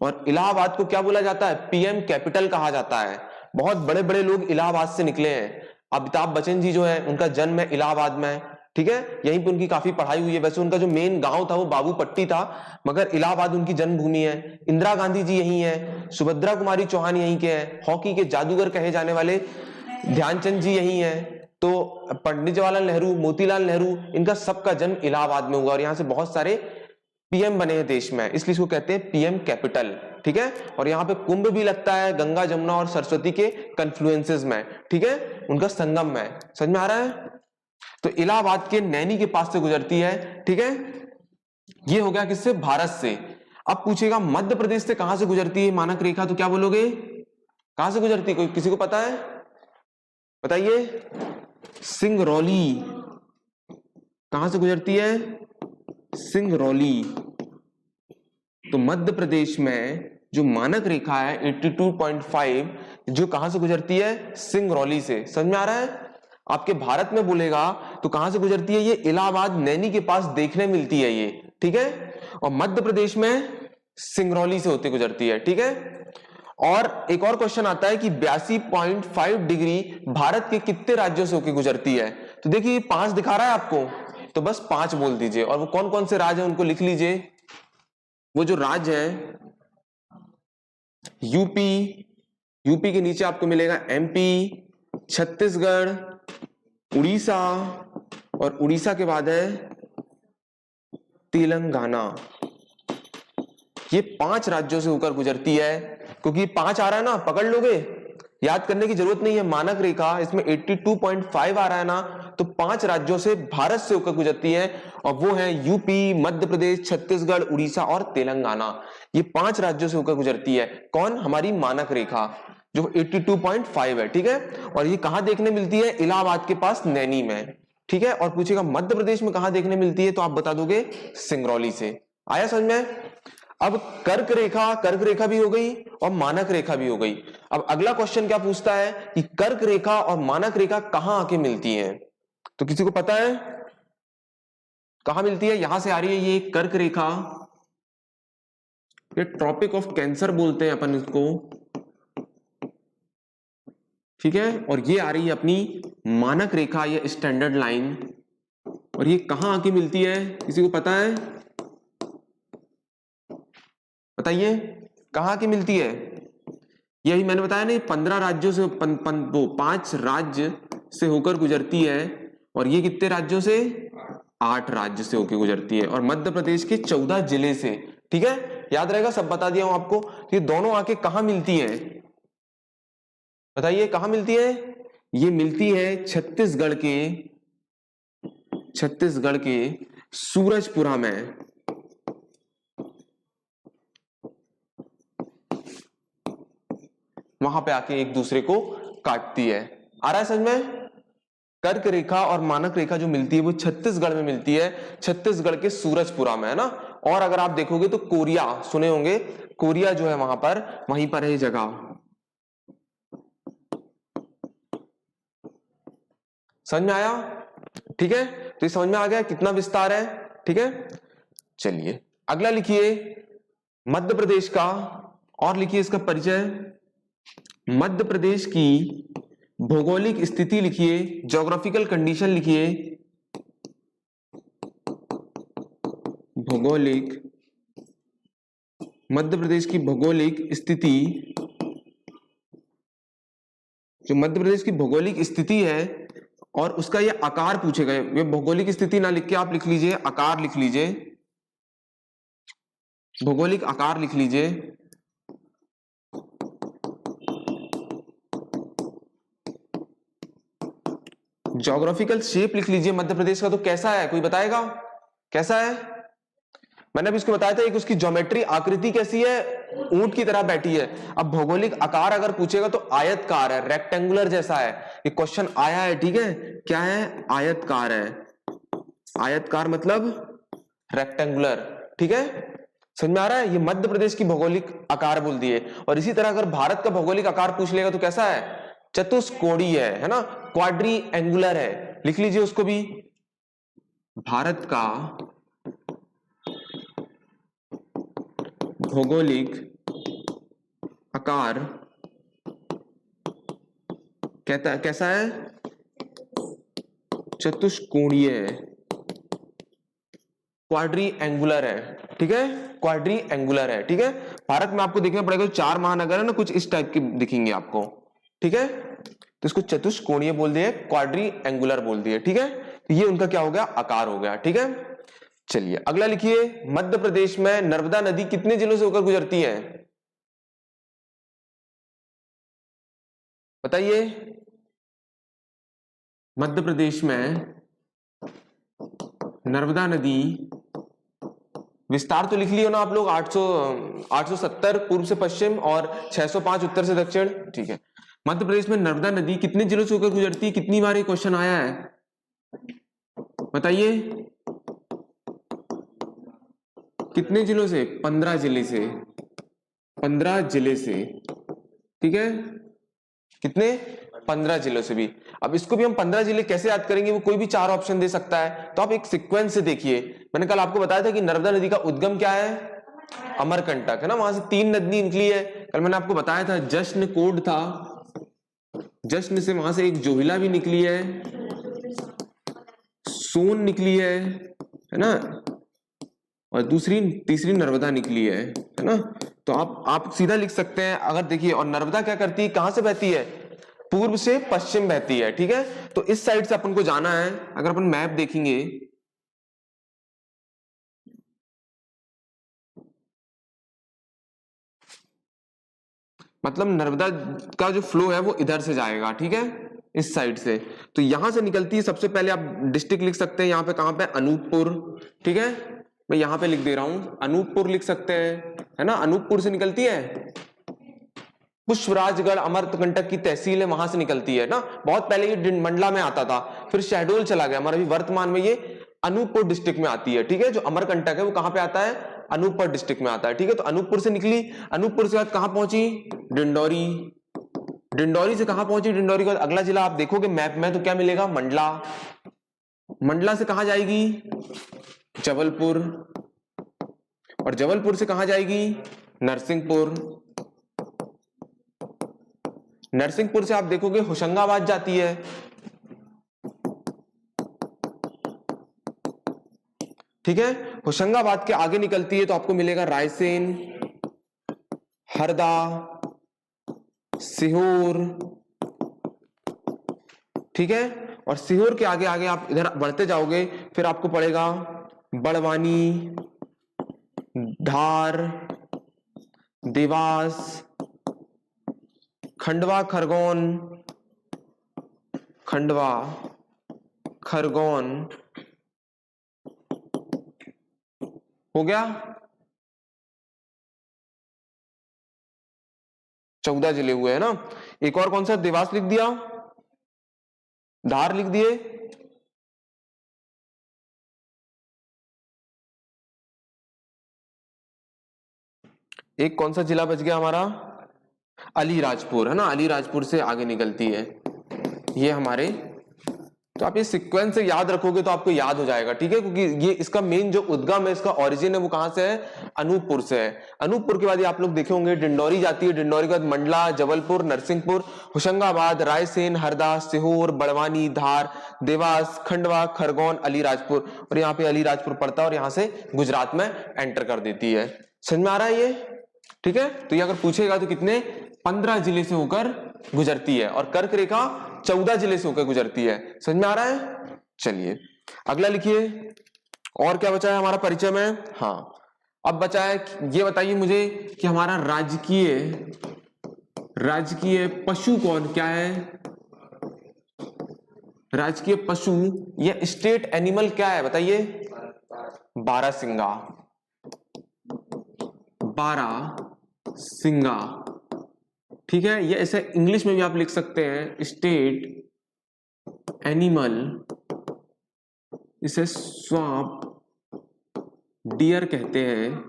A: और इलाहाबाद को क्या बोला जाता है? पीएम कैपिटल कहा जाता है। बहुत बड़े बड़े लोग इलाहाबाद से निकले हैं। अमिताभ बच्चन जी जो है उनका जन्म है इलाहाबाद में, ठीक है, यहीं पे उनकी काफी पढ़ाई हुई है। वैसे उनका जो मेन गांव था वो बाबूपट्टी था, मगर इलाहाबाद उनकी जन्मभूमि है। इंदिरा गांधी जी यहीं है, सुभद्रा कुमारी चौहान यहीं के हैं, हॉकी के जादूगर कहे जाने वाले ध्यानचंद जी यहीं है, तो पंडित जवाहरलाल नेहरू, मोतीलाल नेहरू, इनका सबका जन्म इलाहाबाद में हुआ, और यहाँ से बहुत सारे पीएम बने हैं देश में, इसलिए इसको कहते हैं पीएम कैपिटल, ठीक है। और यहाँ पे कुंभ भी लगता है गंगा जमुना और सरस्वती के कन्फ्लुएंसेस में, ठीक है, उनका संगम में। समझ में आ रहा है? तो इलाहाबाद के नैनी के पास से गुजरती है, ठीक है। ये हो गया किससे? भारत से। अब पूछेगा मध्य प्रदेश से कहां से गुजरती है मानक रेखा, तो क्या बोलोगे? कहां से गुजरती है? कोई किसी को पता है? बताइए। सिंगरौली। कहां से गुजरती है? सिंगरौली। तो मध्य प्रदेश में जो मानक रेखा है 82.5, जो कहां से गुजरती है? सिंगरौली से। समझ में आ रहा है? आपके भारत में बोलेगा तो कहां से गुजरती है? ये इलाहाबाद नैनी के पास देखने मिलती है ये, ठीक है। और मध्य प्रदेश में सिंगरौली से होते गुजरती है, ठीक है। और एक और क्वेश्चन आता है कि 82.5 डिग्री भारत के कितने राज्यों से होकर गुजरती है? तो देखिए 5 दिखा रहा है आपको, तो बस 5 बोल दीजिए, और वो कौन कौन से राज्य हैं उनको लिख लीजिए। वो जो राज्य है यूपी के नीचे आपको मिलेगा एमपी, छत्तीसगढ़, उड़ीसा, और उड़ीसा के बाद है तेलंगाना। ये 5 राज्यों से होकर गुजरती है, क्योंकि 5 आ रहा है ना, पकड़ लोगे, याद करने की जरूरत नहीं है। मानक रेखा इसमें 82.5 आ रहा है ना, तो 5 राज्यों से भारत से होकर गुजरती है, और वो है यूपी, मध्य प्रदेश, छत्तीसगढ़, उड़ीसा और तेलंगाना। ये 5 राज्यों से होकर गुजरती है। कौन? हमारी मानक रेखा जो 82.5 है, ठीक है। और ये कहां देखने मिलती है? इलाहाबाद के पास नैनी में, ठीक है। और पूछेगा मध्य प्रदेश में कहां देखने मिलती है, तो आप बता दोगे सिंगरौली से। आया समझ में? अब कर्क रेखा भी हो गई और मानक रेखा भी हो गई। अब अगला क्वेश्चन क्या पूछता है कि कर्क रेखा और मानक रेखा कहां आके मिलती है? तो किसी को पता है कहां मिलती है? यहां से आ रही है ये कर्क रेखा, ये ट्रॉपिक ऑफ कैंसर बोलते हैं अपन इसको, ठीक है। और ये आ रही है अपनी मानक रेखा, ये स्टैंडर्ड लाइन, और ये कहां आके मिलती है? किसी को पता है? बताइए कहां की मिलती है? यही मैंने बताया नहीं, 15 राज्यों से 5 राज्य से होकर गुजरती है, और ये कितने राज्यों से? 8 राज्य से होकर गुजरती है, और मध्य प्रदेश के 14 जिले से, ठीक है। याद रहेगा, सब बता दिया हूं आपको। ये दोनों आके कहां मिलती है? बताइए कहां मिलती है? ये मिलती है छत्तीसगढ़ के सूरजपुरा में। वहां पे आके एक दूसरे को काटती है। आ रहा है समझ में? कर्क रेखा और मानक रेखा जो मिलती है वो छत्तीसगढ़ में मिलती है, छत्तीसगढ़ के सूरजपुरा में, है ना। और अगर आप देखोगे तो कोरिया सुने होंगे, कोरिया जो है वहां पर, वहीं पर है ये जगह। समझ में आया? ठीक है, तो ये समझ में आ गया कितना विस्तार है, ठीक है। चलिए अगला लिखिए मध्य प्रदेश का, और लिखिए इसका परिचय। मध्य प्रदेश की भौगोलिक स्थिति लिखिए, ज्योग्राफिकल कंडीशन लिखिए, भौगोलिक, मध्य प्रदेश की भौगोलिक स्थिति, जो मध्य प्रदेश की भौगोलिक स्थिति है और उसका ये आकार पूछेगा। ये भौगोलिक स्थिति ना लिख के आप लिख लीजिए आकार लिख लीजिए, भौगोलिक आकार लिख लीजिए। ज्योग्राफिकल शेप लिख लीजिए मध्य प्रदेश का, तो कैसा है कोई बताएगा कैसा है? मैंने अभी इसको बताया था, एक उसकी ज्योमेट्री आकृति कैसी है ऊंट की तरह बैठी है। अब भौगोलिक आकार अगर पूछेगा तो आयतकार है, रेक्टेंगुलर जैसा है। ये क्वेश्चन आया है, ठीक है, क्या है, आयतकार है। आयतकार मतलब रेक्टेंगुलर, ठीक है, समझ में आ रहा है। ये मध्य प्रदेश की भौगोलिक आकार बोल दिए। और इसी तरह अगर भारत का भौगोलिक आकार पूछ लेगा तो कैसा है, चतुष्कोणीय है ना, क्वाड्री एंगुलर है, लिख लीजिए उसको भी। भारत का भौगोलिक आकार कहता है कैसा है, चतुष्कोणीय है, क्वाड्री एंगुलर है, ठीक है, क्वाड्री एंगुलर है, ठीक है। भारत में आपको देखना पड़ेगा, 4 महानगर है ना, कुछ इस टाइप के दिखेंगे आपको, ठीक है, तो इसको चतुष्कोणीय बोल दिए, क्वाड्री एंगुलर बोल दिए, ठीक है। तो ये उनका क्या हो गया, आकार हो गया, ठीक है। चलिए अगला लिखिए, मध्य प्रदेश में नर्मदा नदी कितने जिलों से होकर गुजरती है, बताइए। मध्य प्रदेश में नर्मदा नदी, विस्तार तो लिख लियो ना आप लोग, 870 पूर्व से पश्चिम और 605 उत्तर से दक्षिण, ठीक है। मध्य प्रदेश में नर्मदा नदी कितने जिलों से होकर गुजरती है, कितनी बार ये क्वेश्चन आया है, बताइए। कितने जिलों से, 15 जिले से, 15 जिले से, ठीक है, कितने, 15 जिलों से भी। अब इसको भी हम 15 जिले कैसे याद करेंगे, वो कोई भी 4 ऑप्शन दे सकता है, तो आप एक सीक्वेंस से देखिए। मैंने कल आपको बताया था कि नर्मदा नदी का उद्गम क्या है, अमरकंटक है ना, वहां से 3 नदी निकली है। कल मैंने आपको बताया था जश्न कोड था, जश्न से वहां से एक जोहिला भी निकली है, सोन निकली है ना, और तीसरी नर्मदा निकली है ना। तो आप सीधा लिख सकते हैं अगर देखिए, और नर्मदा क्या करती है, कहां से बहती है, पूर्व से पश्चिम बहती है, ठीक है। तो इस साइड से अपन को जाना है। अगर अपन मैप देखेंगे, मतलब नर्मदा का जो फ्लो है वो इधर से जाएगा, ठीक है, इस साइड से। तो यहां से निकलती है, सबसे पहले आप डिस्ट्रिक्ट लिख सकते हैं, यहां पे कहां पे, अनूपपुर, ठीक है, मैं यहां पे लिख दे रहा हूं, अनूपपुर लिख सकते हैं, है ना, अनूपपुर से निकलती है। पुष्पराजगढ़ अमरकंटक की तहसील है, वहां से निकलती है ना। बहुत पहले ये मंडला में आता था, फिर शहडोल चला गया, हमारा अभी वर्तमान में ये अनूपपुर डिस्ट्रिक्ट में आती है, ठीक है। जो अमरकंटक है वो कहां पे आता है, अनूपपुर डिस्ट्रिक्ट में आता है, ठीक है। तो अनूपपुर से निकली, अनूपपुर से बाद कहां पहुंची, डिंडौरी, डिंडौरी से कहां पहुंची, डिंडौरी के बाद अगला जिला आप देखोगे मैप में तो क्या मिलेगा, मंडला, मंडला से कहां जाएगी, जबलपुर, और जबलपुर से कहां जाएगी, नरसिंहपुर, नरसिंहपुर से आप देखोगे होशंगाबाद जाती है, ठीक है। होशंगाबाद के आगे निकलती है तो आपको मिलेगा रायसेन, हरदा, सीहोर, ठीक है। और सीहोर के आगे आगे आप इधर बढ़ते जाओगे, फिर आपको पड़ेगा बड़वानी, धार, देवास, खंडवा खरगोन, खंडवा खरगोन, हो गया 14 जिले हुए है ना। एक और कौन सा, देवास लिख दिया, धार लिख दिए, एक कौन सा जिला बच गया हमारा, अलीराजपुर, है ना, अलीराजपुर से आगे निकलती है ये हमारे। तो आप ये सीक्वेंस से याद रखोगे तो आपको याद हो जाएगा, ठीक है, क्योंकि ये इसका मेन जो उद्गम है, इसका ओरिजिन है वो कहां से है, अनूपपुर से है। अनूपपुर के बाद ये आप लोग देखे होंगे डिंडौरी जाती है, डिंडौरी के बाद मंडला, जबलपुर, नरसिंहपुर, होशंगाबाद, रायसेन, हरदा, सीहोर, बड़वानी, धार, देवास, खंडवा, खरगोन, अलीराजपुर, और यहाँ पे अलीराजपुर पड़ता है और यहाँ से गुजरात में एंटर कर देती है। समझ में आ रहा है ये, ठीक है। तो ये अगर पूछेगा तो कितने, 15 जिले से होकर गुजरती है, और कर्क रेखा 14 जिले से होकर गुजरती है। समझ में आ रहा है। चलिए अगला लिखिए, और क्या बचा है हमारा परिचय में, हाँ अब बचा है, ये बताइए मुझे कि हमारा राजकीय पशु कौन, क्या है, राजकीय पशु या स्टेट एनिमल क्या है, बताइए। बारहसिंगा, सिंगा, ठीक है। ये ऐसे इंग्लिश में भी आप लिख सकते हैं स्टेट एनिमल, इसे स्वाप डियर कहते हैं,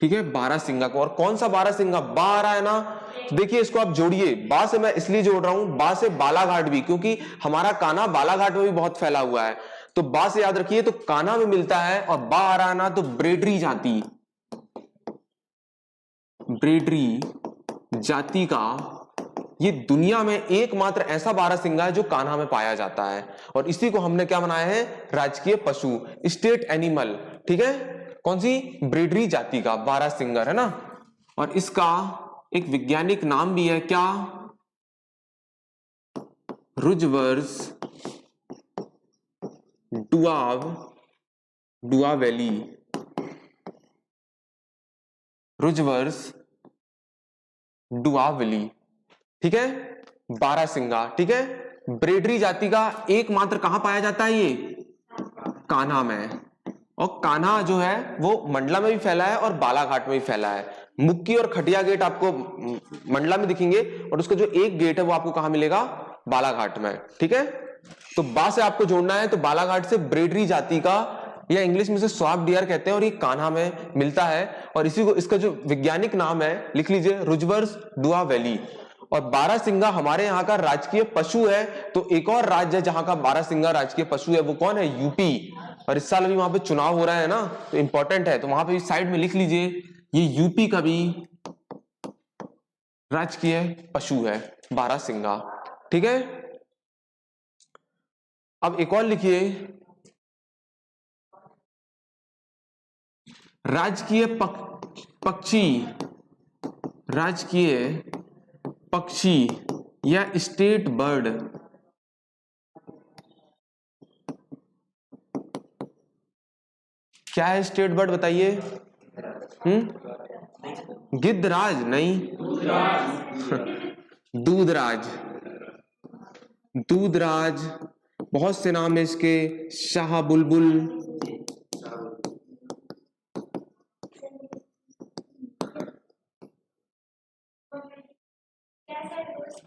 A: ठीक है, बारहसिंगा को। और कौन सा बारहसिंगा? बा आ रहा है ना, तो देखिए इसको आप जोड़िए, बा से मैं इसलिए जोड़ रहा हूं, बा से बालाघाट भी, क्योंकि हमारा कान्हा बालाघाट में भी बहुत फैला हुआ है, तो बा से याद रखिए, तो कान्हा में मिलता है। और बा आ रहा है ना, तो ब्रेडरी जाति, ब्रेडरी जाति का ये दुनिया में एकमात्र ऐसा बारहसिंगा है जो कान्हा में पाया जाता है, और इसी को हमने क्या बनाया है? राजकीय पशु, स्टेट एनिमल, ठीक है। कौन सी? ब्रेडरी जाति का बारहसिंगर, है ना। और इसका एक वैज्ञानिक नाम भी है, क्या? रुजवर्स डुआवेली, रुजवर्स डुआवेली, ठीक है, बारहसिंगा, ठीक है। ब्रेडरी जाति का एकमात्र कहां पाया जाता है? ये कान्हा में। और कान्हा जो है वो मंडला में भी फैला है और बालाघाट में भी फैला है। मुक्की और खटिया गेट आपको मंडला में दिखेंगे, और उसका जो एक गेट है वो आपको कहां मिलेगा? बालाघाट में, ठीक है। तो बा से आपको जोड़ना है, तो बालाघाट से ब्रेडरी जाति का, या इंग्लिश में से स्वाप डियर कहते हैं, और ये कान्हा में मिलता है। और इसी को, इसका जो वैज्ञानिक नाम है लिख लीजिए, रुजवर्स डुआवेली। और बारहसिंगा हमारे यहाँ का राजकीय पशु है। तो एक और राज्य है जहां का बारहसिंगा राजकीय पशु है, वो कौन है? यूपी। और इस साल अभी वहां पे चुनाव हो रहा है ना, तो इंपॉर्टेंट है, तो वहां पे साइड में लिख लीजिए, ये यूपी का भी राजकीय पशु है बारहसिंगा, ठीक है। अब एक और लिखिए, राजकीय पक्षी, राजकीय पक्षी या स्टेट बर्ड, क्या है स्टेट बर्ड? बताइए। गिद्धराज नहीं, दूधराज, दूधराज, बहुत से नाम है इसके, शाह बुलबुल,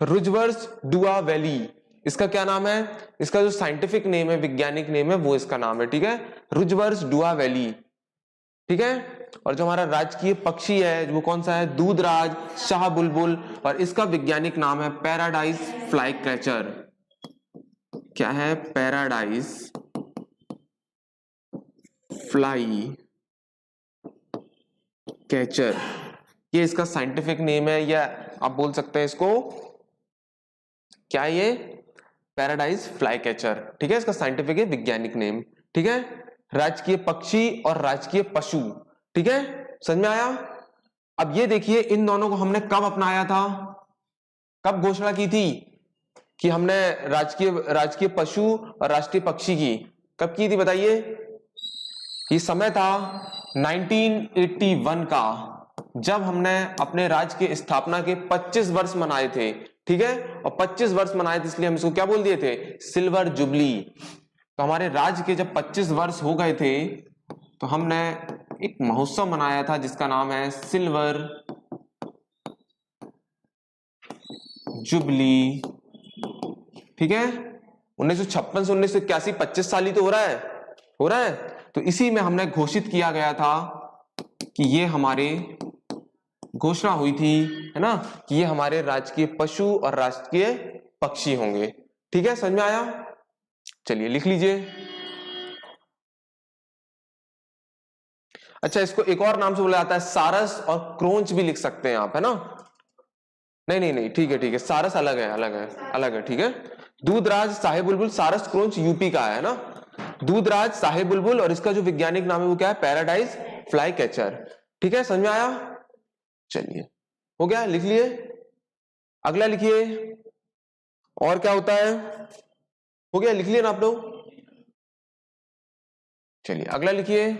A: रुजवर्स डुआवेली, इसका क्या नाम है? इसका जो साइंटिफिक नेम है, वैज्ञानिक नेम है, वो इसका नाम है, ठीक है, रुजवर्स डुआवेली, ठीक है। और जो हमारा राजकीय पक्षी है वो कौन सा है? दूधराज, शाह बुलबुल, और इसका वैज्ञानिक नाम है पैराडाइज फ्लाई कैचर। क्या है? पैराडाइज फ्लाई कैचर, ये इसका साइंटिफिक नेम है, या आप बोल सकते हैं इसको, क्या ये? पैराडाइज फ्लाई कैचर, ठीक है, इसका साइंटिफिक है, वैज्ञानिक नेम, ठीक है। राजकीय पक्षी और राजकीय पशु, ठीक है, समझ में आया? अब ये देखिए, इन दोनों को हमने कब अपनाया था, कब घोषणा की थी कि हमने राजकीय पशु और राष्ट्रीय पक्षी की, कब की थी बताइए? ये समय था 1981 का, जब हमने अपने राज्य की स्थापना के 25 वर्ष मनाए थे, ठीक है। और 25 वर्ष मनाए थे, इसलिए हम इसको क्या बोल दिए थे? Silver jubilee. तो हमारे राज्य के जब 25 वर्ष हो गए थे, तो हमने एक महोत्सव मनाया था जिसका नाम है सिल्वर जुबली, ठीक है। 1956 से 1981, 25 साल ही तो हो रहा है। तो इसी में हमने घोषित किया गया था कि ये हमारे, घोषणा हुई थी, है ना, कि ये हमारे राजकीय पशु और राष्ट्रीय पक्षी होंगे, ठीक है, समझ में आया? चलिए लिख लीजिए। अच्छा, इसको एक और नाम से बोला जाता है, सारस और क्रोंच भी लिख सकते हैं आप, है ना। नहीं, ठीक है, सारस अलग है, ठीक है। दूधराज, साहे बुलबुल, सारस क्रोंच यूपी का है ना। दूधराज, साहे बुलबुल, और इसका जो वैज्ञानिक नाम है वो क्या है? पैराडाइज फ्लाई कैचर, ठीक है, समझ में आया? चलिए, हो गया, लिख लिए। अगला लिखिए, और क्या होता है? हो गया, लिख लिए ना आप लोग? चलिए अगला लिखिए।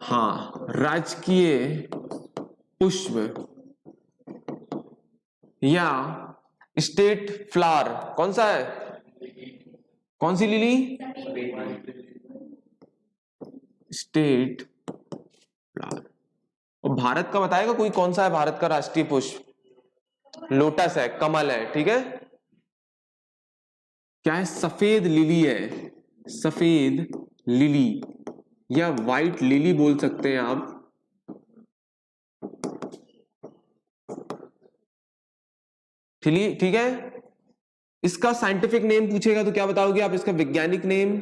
A: हाँ, राजकीय पुष्प या स्टेट फ्लावर कौन सा है? कौन sea lily? State flower. Bharat का बताएगा कोई, कौन सा है भारत का राष्ट्रीय पुष्प? लोटस है, कमल है, ठीक है। क्या है? सफेद लिली है, सफेद लिली या व्हाइट लिली बोल सकते हैं आप। ठीक है। इसका साइंटिफिक नेम पूछेगा तो क्या बताओगे आप? इसका वैज्ञानिक नेम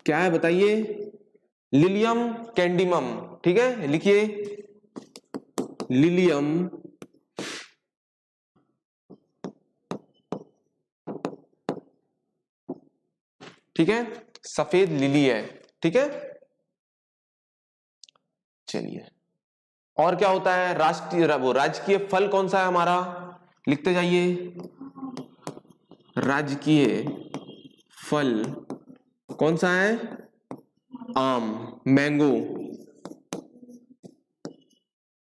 A: क्या है बताइए? लिलियम कैंडिमम, ठीक है, लिखिए लिलियम ठीक है, सफेद लिली है, ठीक है। चलिए, और क्या होता है? राजकीय फल कौन सा है हमारा? लिखते जाइए, राजकीय फल कौन सा है? आम, मैंगो,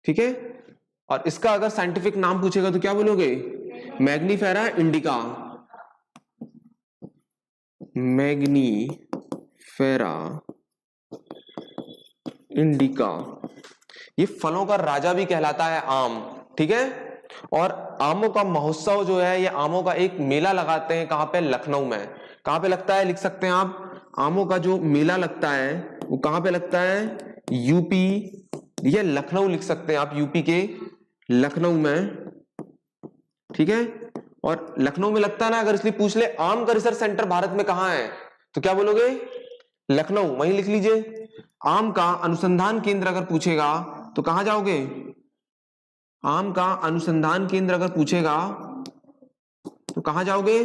A: ठीक है। और इसका अगर साइंटिफिक नाम पूछेगा तो क्या बोलोगे? Mangifera indica, Mangifera indica. ये फलों का राजा भी कहलाता है आम, ठीक है। और आमों का महोत्सव जो है, ये आमों का एक मेला लगाते हैं, कहां पे? लखनऊ में। कहां पे लगता है? लिख सकते हैं आप, आमों का जो मेला लगता है वो कहां पे लगता है? यूपी या लखनऊ लिख सकते हैं आप, यूपी के लखनऊ में, ठीक है। और लखनऊ में लगता है ना, अगर इसलिए पूछ ले आम का रिसर्च सेंटर भारत में कहां है, तो क्या बोलोगे? लखनऊ, वहीं लिख लीजिए। आम का अनुसंधान केंद्र अगर पूछेगा तो कहां जाओगे? आम का अनुसंधान केंद्र अगर पूछेगा तो कहां जाओगे?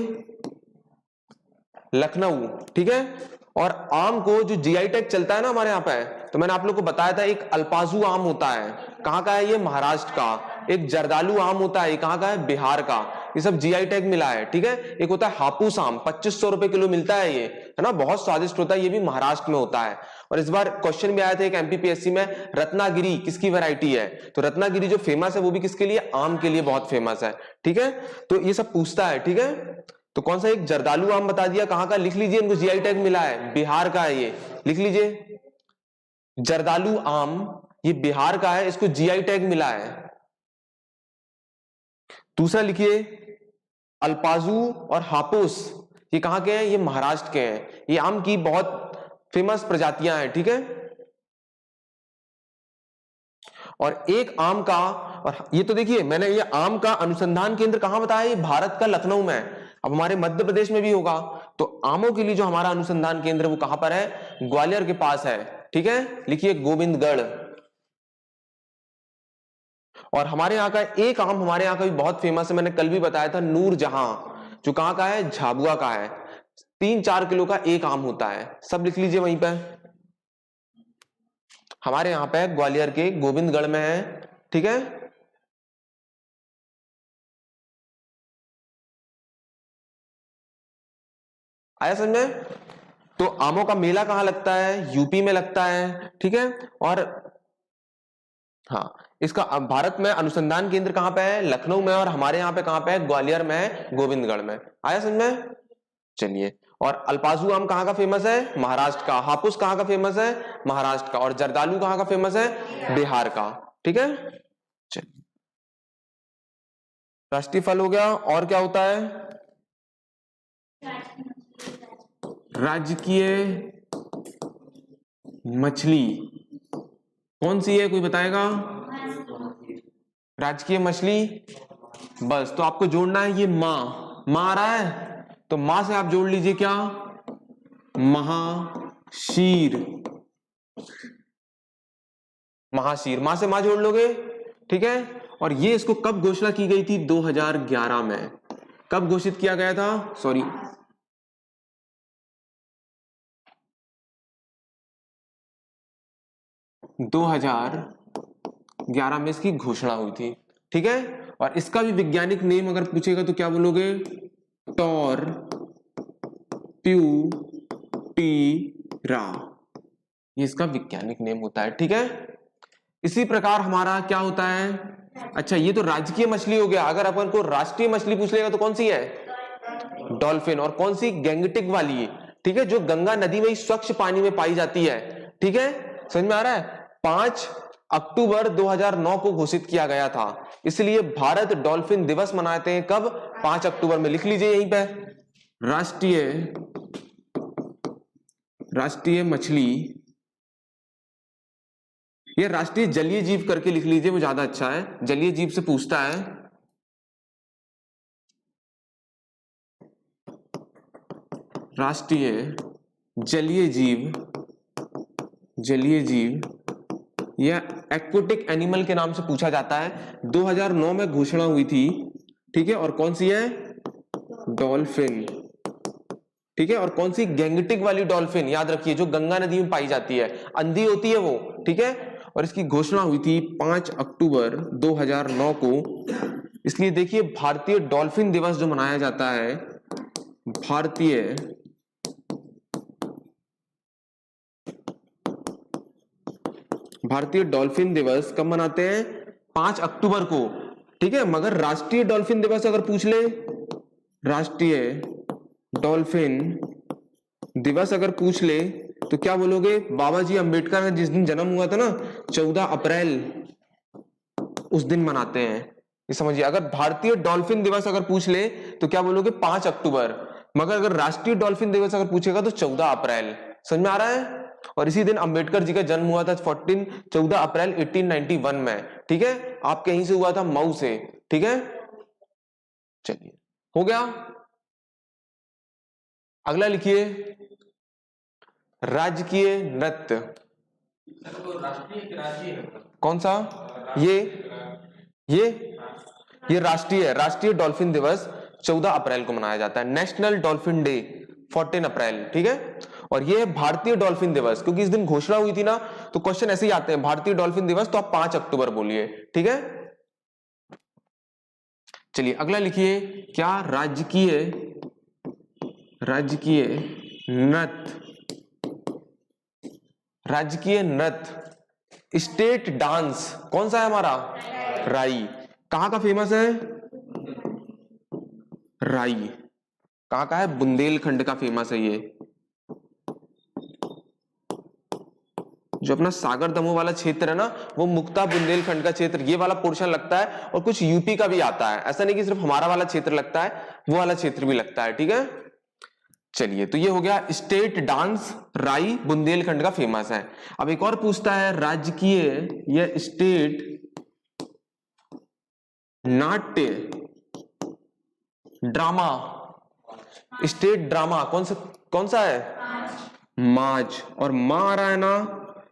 A: लखनऊ, ठीक है। और आम को जो जीआई टैग चलता है ना हमारे यहाँ पे, तो मैंने आप लोग को बताया था, एक अल्पाजू आम होता है, कहाँ का है ये? महाराष्ट्र का। एक जर्दालू आम होता है, ये कहाँ का है? बिहार का। ये सब जीआई टैग मिला है, ठीक है। एक होता है हापूस आम, 2500 रुपए किलो मिलता है, ये है ना, बहुत स्वादिष्ट होता है, ये भी महाराष्ट्र में होता है। और इस बार क्वेश्चन भी आया था एक एमपीपीएससी में, रत्नागिरी किसकी वैरायटी है? तो रत्नागिरी जो फेमस है वो भी किसके लिए? आम के लिए बहुत फेमस है, ठीक है। तो ये सब पूछता है, ठीक है। तो कौन सा? एक जर्दालू आम बता दिया, कहां का? लिख लीजिए, इनको जीआई टैग मिला है, बिहार का है ये, लिख लीजिए। जर्दालू आम ये बिहार का है, इसको जीआई टैग मिला है। दूसरा लिखिए, अल्पाजू और हापुस, ये कहां के हैं? ये महाराष्ट्र के हैं। ये आम की बहुत फेमस प्रजातियां हैं, ठीक है। और एक आम का, और ये तो देखिए मैंने ये आम का अनुसंधान केंद्र कहां बताया? ये भारत का लखनऊ में। अब हमारे मध्य प्रदेश में भी होगा, तो आमों के लिए जो हमारा अनुसंधान केंद्र वो कहां पर है? ग्वालियर के पास है, ठीक है। लिखिए गोविंदगढ़। और हमारे यहाँ का एक आम हमारे यहाँ का भी बहुत फेमस है, मैंने कल भी बताया था, नूरजहां, जो कहां का है? झाबुआ का है। 3-4 किलो का एक आम होता है, सब लिख लीजिए वहीं पे। हमारे यहाँ पे ग्वालियर के गोविंदगढ़ में है, ठीक है। आया समझ में? तो आमों का मेला कहां लगता है? यूपी में लगता है, ठीक है। और हाँ, इसका भारत में अनुसंधान केंद्र कहां पे है? लखनऊ में। और हमारे यहाँ पे कहां पे है? ग्वालियर में है, गोविंदगढ़ में। आया समझ में? चलिए, और अल्पाजू आम कहां का फेमस है? महाराष्ट्र का। हापुस कहां का फेमस है? महाराष्ट्र का। और जर्दालू कहां का फेमस है? बिहार का, ठीक है। चलिए, राष्ट्रीय फल हो गया। और क्या होता है? राजकीय मछली कौन सी है, कोई बताएगा? राजकीय मछली, बस। तो आपको जोड़ना है ये माँ, माँ आ रहा है तो माँ से आप जोड़ लीजिए क्या? महाशीर, महाशीर, माँ से माँ जोड़ लोगे, ठीक है। और ये इसको कब घोषणा की गई थी? 2011 में। कब घोषित किया गया था? सॉरी, 2011 में इसकी घोषणा हुई थी, ठीक है। और इसका भी वैज्ञानिक नेम अगर पूछेगा तो क्या बोलोगे? टॉरप्यूटीरा, ये इसका वैज्ञानिक नेम होता है, ठीक है। इसी प्रकार हमारा क्या होता है? अच्छा, ये तो राजकीय मछली हो गया। अगर अपन को राष्ट्रीय मछली पूछ लेगा तो कौन सी है? डॉल्फिन। और कौन सी? गैंगटिक वाली, ठीक है, जो गंगा नदी में ही स्वच्छ पानी में पाई जाती है। ठीक है, समझ में आ रहा है। 5 अक्टूबर 2009 को घोषित किया गया था, इसलिए भारत डॉल्फिन दिवस मनाते हैं कब? 5 अक्टूबर में। लिख लीजिए यहीं पे, राष्ट्रीय मछली, ये राष्ट्रीय जलीय जीव करके लिख लीजिए, वो ज्यादा अच्छा है। जलीय जीव से पूछता है, राष्ट्रीय जलीय जीव या एक्वेटिक एनिमल के नाम से पूछा जाता है। 2009 में घोषणा हुई थी। ठीक है, और कौन सी है? डॉल्फिन। ठीक है, और कौन सी? गैंगटिक वाली डॉल्फिन, याद रखिए, जो गंगा नदी में पाई जाती है, अंधी होती है वो। ठीक है, और इसकी घोषणा हुई थी 5 अक्टूबर 2009 को। इसलिए देखिए, भारतीय डॉल्फिन दिवस जो मनाया जाता है, भारतीय डॉल्फिन दिवस कब मनाते हैं? 5 अक्टूबर को। ठीक है, मगर राष्ट्रीय डॉल्फिन दिवस अगर पूछ ले, राष्ट्रीय डॉल्फिन दिवस अगर पूछ ले तो क्या बोलोगे? बाबा जी अंबेडकर का जिस दिन जन्म हुआ था ना, 14 अप्रैल, उस दिन मनाते हैं। ये समझिए, अगर भारतीय डॉल्फिन दिवस अगर पूछ ले तो क्या बोलोगे? 5 अक्टूबर। मगर अगर राष्ट्रीय डॉल्फिन दिवस अगर पूछेगा तो 14 अप्रैल। समझ में आ रहा है? और इसी दिन अंबेडकर जी का जन्म हुआ था 14 अप्रैल 1891 में। ठीक है, आपके यहीं से हुआ था, मऊ से। ठीक है, चलिए, हो गया। अगला लिखिए, राजकीय नृत्य। कौन सा? ये राष्ट्रीय डॉल्फिन दिवस 14 अप्रैल को मनाया जाता है। नेशनल डॉल्फिन डे 14 अप्रैल। ठीक है, और ये है भारतीय डॉल्फिन दिवस, क्योंकि इस दिन घोषणा हुई थी ना, तो क्वेश्चन ऐसे ही आते हैं, भारतीय डॉल्फिन दिवस, तो आप 5 अक्टूबर बोलिए। ठीक है, चलिए अगला लिखिए, क्या? राजकीय नृत्य, स्टेट डांस कौन सा है हमारा? राई। कहां का फेमस है? राई कहां का है? बुंदेलखंड का फेमस है। ये जो अपना सागर दमोह वाला क्षेत्र है ना, वो मुक्ता बुंदेलखंड का क्षेत्र, ये वाला पोर्शन लगता है, और कुछ यूपी का भी आता है। ऐसा नहीं कि सिर्फ हमारा वाला क्षेत्र लगता है, वो वाला क्षेत्र भी लगता है। ठीक है, चलिए, तो ये हो गया स्टेट डांस, राई बुंदेलखंड का फेमस है। अब एक और पूछता है, राजकीय या स्टेट नाट्य ड्रामा, स्टेट ड्रामा कौन सा है? माज। और मां आ रहा है ना,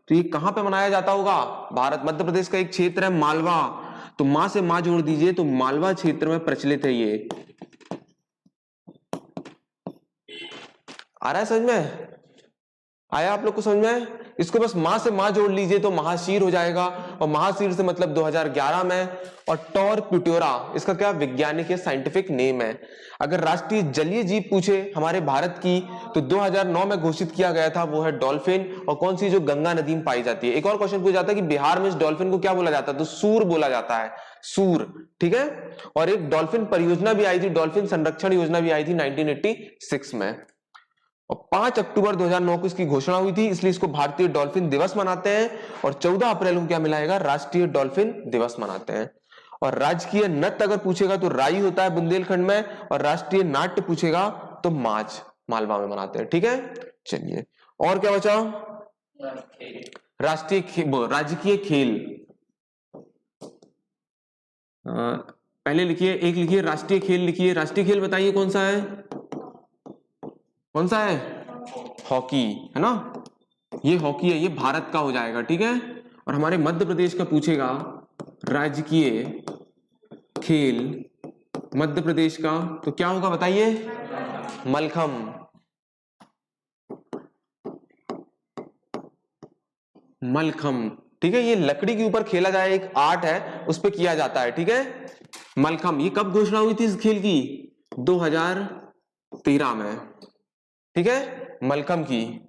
A: तो ये कहां पे मनाया जाता होगा? भारत, मध्य प्रदेश का एक क्षेत्र है मालवा, तो मां से मां जोड़ दीजिए, तो मालवा क्षेत्र में प्रचलित है ये। आ रहा है समझ में? आया आप लोग को समझ में? इसको बस मां से मां जोड़ लीजिए तो महाशीर हो जाएगा, और महाशीर से मतलब 2011 में। और टॉर प्यूटेरा इसका क्या वैज्ञानिक या साइंटिफिक नेम है। अगर राष्ट्रीय जलीय जीव पूछे हमारे भारत की, तो 2009 में घोषित किया गया था, वो है डॉल्फिन, और कौन सी? जो गंगा नदी में पाई जाती है। एक और क्वेश्चन पूछा जाता है कि बिहार में इस डॉल्फिन को क्या बोला जाता है, तो सूर बोला जाता है, सूर। ठीक है, और एक डॉल्फिन परियोजना भी आई थी, डॉल्फिन संरक्षण योजना भी आई थी 1986 में, और 5 अक्टूबर 2009 को इसकी घोषणा हुई थी, इसलिए इसको भारतीय डॉल्फिन दिवस मनाते हैं। और 14 अप्रैल को क्या मिलाएगा? राष्ट्रीय डॉल्फिन दिवस मनाते हैं। और राजकीय नृत्य अगर पूछेगा तो राई होता है बुंदेलखंड में, और राष्ट्रीय नाट्य पूछेगा तो माज, मालवा में मनाते हैं। ठीक है, चलिए, और क्या बचा? राजकीय खेल। पहले लिखिए, एक लिखिए राष्ट्रीय खेल, लिखिए राष्ट्रीय खेल, बताइए कौन सा है? कौन सा है? हॉकी है ना, ये हॉकी है, ये भारत का हो जाएगा। ठीक है, और हमारे मध्य प्रदेश का पूछेगा राजकीय खेल मध्य प्रदेश का, तो क्या होगा बताइए? मलखम। मलखम, ठीक है, ये लकड़ी के ऊपर खेला जाए, एक आर्ट है, उस पर किया जाता है। ठीक है, मलखम। ये कब घोषणा हुई थी इस खेल की? 2013 में। ठीक है, मलखम की।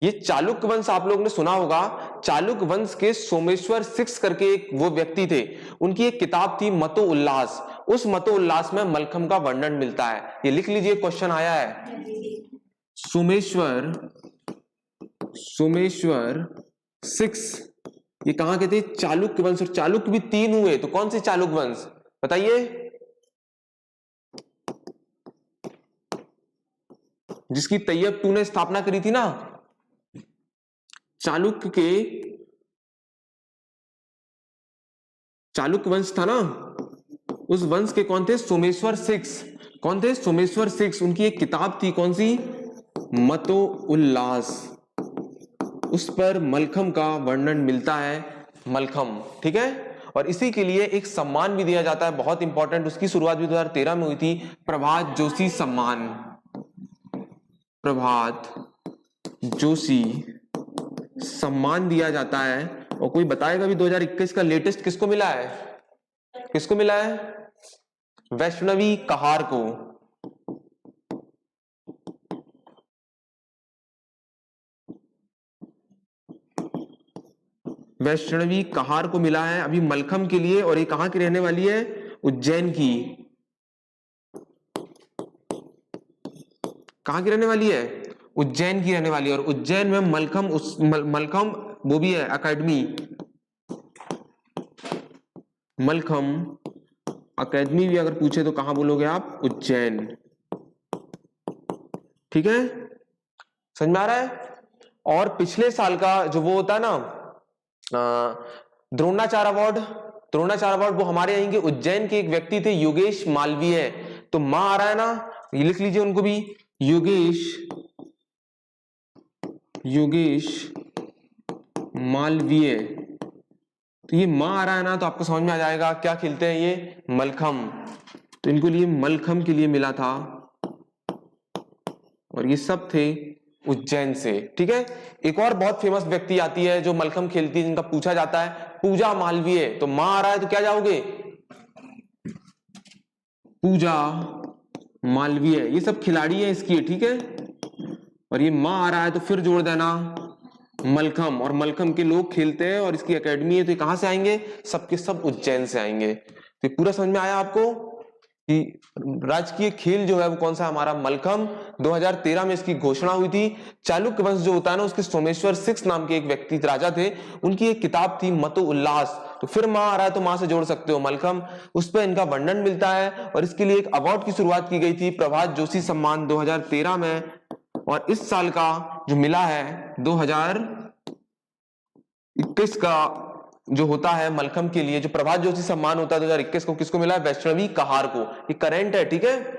A: ये चालुक्य वंश आप लोगों ने सुना होगा, चालुक्य वंश के सोमेश्वर 6 करके एक वो व्यक्ति थे, उनकी एक किताब थी मतो उल्लास, उस मतो उल्लास में मलखम का वर्णन मिलता है। ये लिख लीजिए, क्वेश्चन आया है। सोमेश्वर 6 ये कहां के थे? चालुक्य वंश। और चालुक्य भी 3 हुए, तो कौन से चालुक्य वंश बताइए? जिसकी तैयब ने स्थापना करी थी ना, चालुक्य वंश था ना, उस वंश के कौन थे? सोमेश्वर 6। कौन थे? सोमेश्वर 6। उनकी एक किताब थी, कौन सी? मतो उल्लास। उस पर मलखम का वर्णन मिलता है, मलखम, ठीक है। और इसी के लिए एक सम्मान भी दिया जाता है, बहुत इंपॉर्टेंट। उसकी शुरुआत भी 2013 में हुई थी, प्रभात जोशी सम्मान। प्रभात जोशी सम्मान दिया जाता है। और कोई बताएगा भी 2021 का लेटेस्ट किसको मिला है? किसको मिला है? वैष्णवी कहार को। वैष्णवी कहार को मिला है अभी मलखम के लिए। और ये कहां की रहने वाली है? उज्जैन की। कहां की रहने वाली है? उज्जैन की रहने वाली है। और उज्जैन में मलखम वो भी है अकेडमी। मलखम अकेडमी भी अगर पूछे तो कहां बोलोगे आप? उज्जैन, ठीक है, समझ में आ रहा है। और पिछले साल का जो वो होता है ना द्रोणाचार्य अवार्ड, वो हमारे यहीं के उज्जैन के एक व्यक्ति थे, योगेश मालवीय। तो मां आ रहा है ना, ये लिख लीजिए उनको भी, योगेश मालवीय। तो ये मां आ रहा है ना, तो आपको समझ में आ जाएगा क्या खेलते हैं ये? मलखम। तो इनको लिए मलखम के लिए मिला था। और ये सब थे उज्जैन से, ठीक है। एक और बहुत फेमस व्यक्ति आती है जो मलखम खेलती है, जिनका पूछा जाता है, पूजा मालवीय। तो मां आ रहा है तो क्या जाओगे? पूजा मालवीय। ये सब खिलाड़ी है इसकी, ठीक है। और ये मां आ रहा है तो फिर जोड़ देना मलखम। और मलखम के लोग खेलते हैं और इसकी एकेडमी है। तो ये कहां से आएंगे? सबके सब उज्जैन से आएंगे। तो ये पूरा समझ में आया आपको कि राजकीय खेल जो है वो कौन सा? हमारा मलखम। 2013 में इसकी घोषणा हुई थी। चालुक्य वंश जो होता है ना, उसके सोमेश्वर 6 नाम के एक व्यक्ति राजा थे, उनकी एक किताब थी मतो उल्लास। तो फिर मां आ रहा है तो मां से जोड़ सकते हो मलखम, उस पर इनका वर्णन मिलता है। और इसके लिए एक अवार्ड की शुरुआत की गई थी, प्रभात जोशी सम्मान 2013 में। और इस साल का जो मिला है 2021 का जो होता है मलखम के लिए, जो प्रभात जोशी सम्मान होता है 2021 को, किसको मिला है? वैष्णवी कहार को। ये करंट है, ठीक है।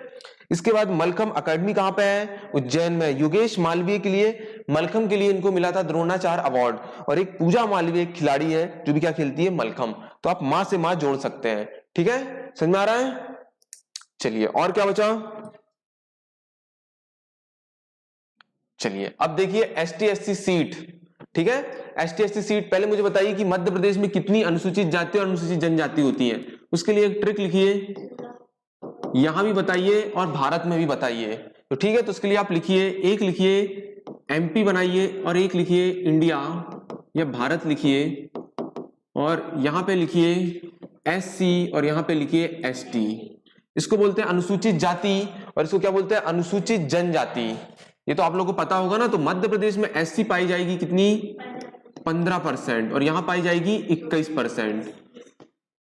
A: इसके बाद मलखम अकेडमी कहां पे है? उज्जैन में। योगेश मालवीय के लिए, मलखम के लिए इनको मिला था द्रोणाचार्य अवार्ड। और एक पूजा मालवीय एक खिलाड़ी है जो भी क्या खेलती है? मलखम। तो आप मां से मां जोड़ सकते हैं, ठीक है, समझ में आ रहा है। चलिए और क्या बचा? चलिए अब देखिए एसटी एससी सीट, ठीक है। एसटी एससी सीट, पहले मुझे बताइए कि मध्य प्रदेश में कितनी अनुसूचित जाति और अनुसूचित जनजाति होती है? उसके लिए एक ट्रिक लिखिए, यहां भी बताइए और भारत में भी बताइए। तो ठीक है, तो उसके लिए आप लिखिए, एक लिखिए एमपी बनाइए और एक लिखिए इंडिया या भारत लिखिए। और यहां पे लिखिए एससी और यहां पे लिखिए एसटी। इसको बोलते हैं अनुसूचित जाति और इसको क्या बोलते हैं? अनुसूचित जनजाति। ये तो आप लोगों को पता होगा ना। तो मध्य प्रदेश में एससी पाई जाएगी कितनी? 15% और यहां पाई जाएगी 21%।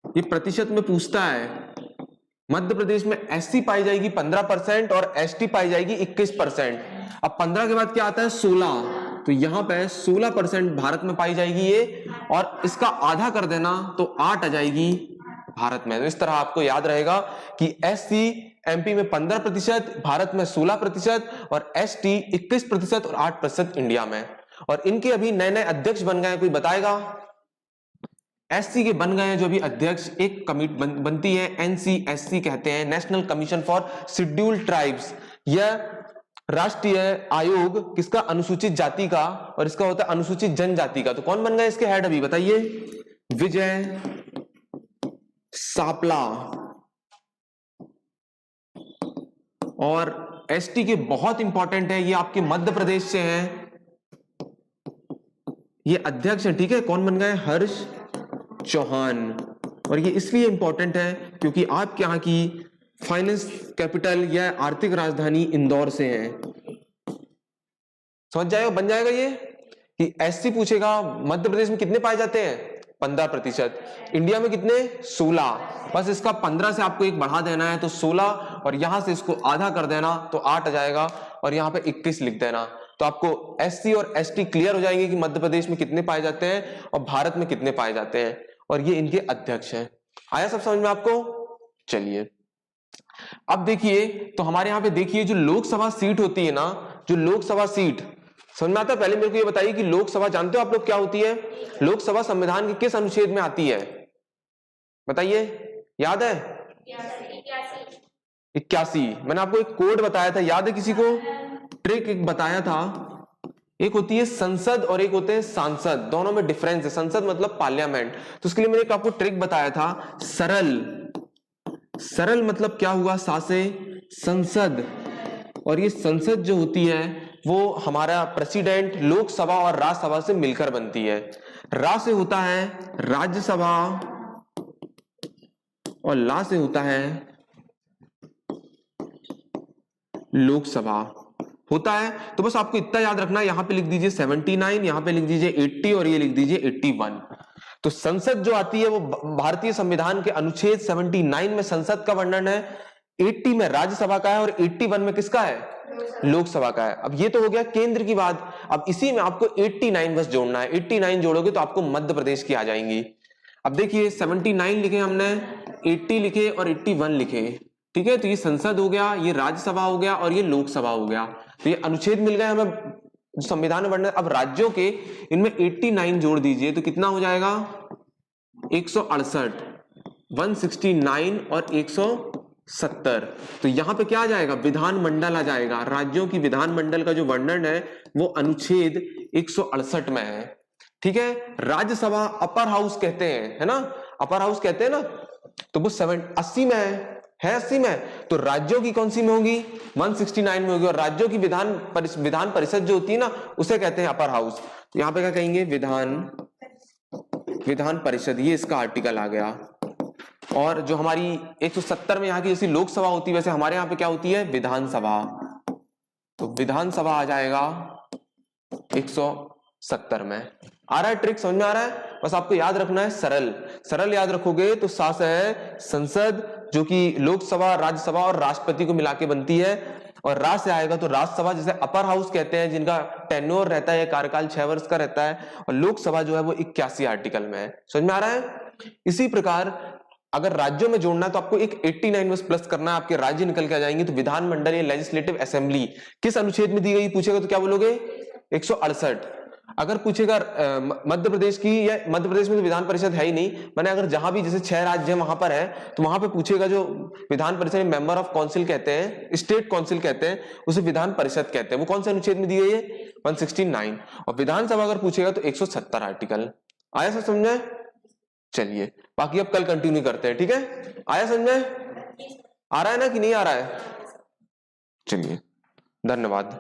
A: ये प्रतिशत में पूछता है। मध्य प्रदेश में एससी पाई जाएगी 15% और एसटी पाई जाएगी 21%। अब 15 के बाद क्या आता है? 16। तो यहां पे 16% भारत में पाई जाएगी ये, और इसका आधा कर देना तो 8 आ जाएगी भारत में। तो इस तरह आपको याद रहेगा कि एससी एमपी में 15%, भारत में 16% और एसटी 21% और 8% इंडिया में। और इनके अभी नए नए अध्यक्ष बन गए हैं, कोई बताएगा? एससी के बन गए हैं जो अभी अध्यक्ष, एक कमिटी बनती है, एनसीएससी कहते हैं, national commission for scheduled tribes. यह राष्ट्रीय आयोग किसका? अनुसूचित जाति का, और इसका होता है अनुसूचित जनजाति का। तो कौन बन गए इसके हेड अभी बताइए? विजय सापला। और एसटी के बहुत इंपॉर्टेंट है, ये आपके मध्य प्रदेश से हैं, ये अध्यक्ष है, ठीक है। कौन बन गए? हर्ष चौहान। और ये इसलिए इंपॉर्टेंट है क्योंकि आपके यहां की फाइनेंस कैपिटल या आर्थिक राजधानी इंदौर से है। समझ जाएगा, बन जाएगा ये कि एससी पूछेगा मध्य प्रदेश में कितने पाए जाते हैं 15%, इंडिया में कितने 16, बस इसका 15 से आपको एक बढ़ा देना है तो 16 और यहां से इसको आधा कर देना तो 8 आ जाएगा और यहाँ पे 21 लिख देना, तो आपको एससी और एसटी क्लियर हो जाएंगे कि मध्य प्रदेश में कितने पाए जाते हैं और भारत में कितने पाए जाते हैं, और ये इनके अध्यक्ष हैं। आया सब समझ में आपको? चलिए अब देखिए, तो हमारे यहाँ पे देखिए जो लोकसभा सीट होती है ना, जो लोकसभा सीट समझ में आता है? पहले मेरे को ये बताइए कि लोकसभा जानते हो आप लोग क्या होती है? लोकसभा संविधान के किस अनुच्छेद में आती है बताइए, याद है? 81। मैंने आपको एक कोड बताया था, याद है किसी को? ट्रिक एक बताया था, एक होती है संसद और एक होते हैं सांसद, दोनों में डिफरेंस है। संसद मतलब पार्लियामेंट, तो उसके लिए मैंने एक आपको ट्रिक बताया था, सरल। सरल मतलब क्या हुआ? सा से संसद, और ये संसद जो होती है वो हमारा प्रेसिडेंट लोकसभा और राज्यसभा से मिलकर बनती है। रा से होता है राज्यसभा और ला से होता है लोकसभा होता है। तो बस आपको इतना याद रखना है, यहां पे लिख दीजिए 79, यहां पे लिख दीजिए 80 और ये लिख दीजिए 81। तो संसद जो आती है वो भारतीय संविधान के अनुच्छेद 79 में संसद का वर्णन है, 80 में राज्यसभा का है और 81 में किसका है? लोकसभा का है। अब ये तो हो गया केंद्र की बात, अब इसी में आपको 89 बस जोड़ना है, 89 जोड़ोगे तो आपको मध्य प्रदेश की आ जाएंगी। अब देखिए 79 लिखे हमने, 80 लिखे और 81 लिखे, ठीक है? तो ये संसद हो गया, ये राज्यसभा हो गया और ये लोकसभा हो गया, तो ये अनुच्छेद मिल गए हमें संविधान वर्णन। अब राज्यों के इनमें 89 जोड़ दीजिए तो कितना हो जाएगा? 168, 169 और 170। तो यहां पे क्या आ जाएगा? विधानमंडल आ जाएगा। राज्यों की विधानमंडल का जो वर्णन है वो अनुच्छेद 168 में है, ठीक है? राज्यसभा अपर हाउस कहते हैं, है ना? अपर हाउस कहते हैं ना, तो वो 80 में है 80 में, तो राज्यों की कौन सी में होगी? 169 में होगी, और राज्यों की विधान परिषद जो होती है ना उसे कहते हैं अपर हाउस। तो यहां पे क्या कहेंगे? विधान परिषद, ये इसका आर्टिकल आ गया। और जो हमारी 170 में यहाँ की जैसी लोकसभा होती है वैसे हमारे यहाँ पे क्या होती है? विधानसभा, तो विधानसभा आ जाएगा 170 में। आ रहा है ट्रिक, समझ में आ रहा है? बस आपको याद रखना है सरल, सरल याद रखोगे तो सा से है संसद जो कि लोकसभा, राज्यसभा और राष्ट्रपति को मिला के बनती है, और राज से आएगा तो राज्यसभा जिसे अपर हाउस कहते हैं, जिनका टेन्योर रहता है, कार्यकाल 6 वर्ष का रहता है, और लोकसभा जो है वो 81 आर्टिकल में है। समझ में आ रहा है? इसी प्रकार अगर राज्यों में जोड़ना है तो आपको एक 89 बस प्लस करना है, आपके राज्य निकल के आ जाएंगे। तो विधानमंडल या लेजिस्लेटिव असेंबली किस अनुच्छेद में दी गई पूछेगा तो क्या बोलोगे? 168। अगर पूछेगा मध्य प्रदेश की, या मध्य प्रदेश में तो विधान परिषद है ही नहीं, मैंने अगर जहां भी जैसे 6 राज्य है वहां पर है तो वहां पे पूछेगा जो विधान परिषद में मेंबर ऑफ काउंसिल कहते हैं, स्टेट काउंसिल कहते हैं, उसे विधान परिषद कहते हैं, वो कौन से अनुच्छेद में दी गई है? 169। और विधानसभा अगर पूछेगा तो 170 आर्टिकल। आया सब समझ में? चलिए बाकी अब कल कंटिन्यू करते हैं, ठीक है? आया समझ में? आ रहा है ना कि नहीं आ रहा है? चलिए धन्यवाद।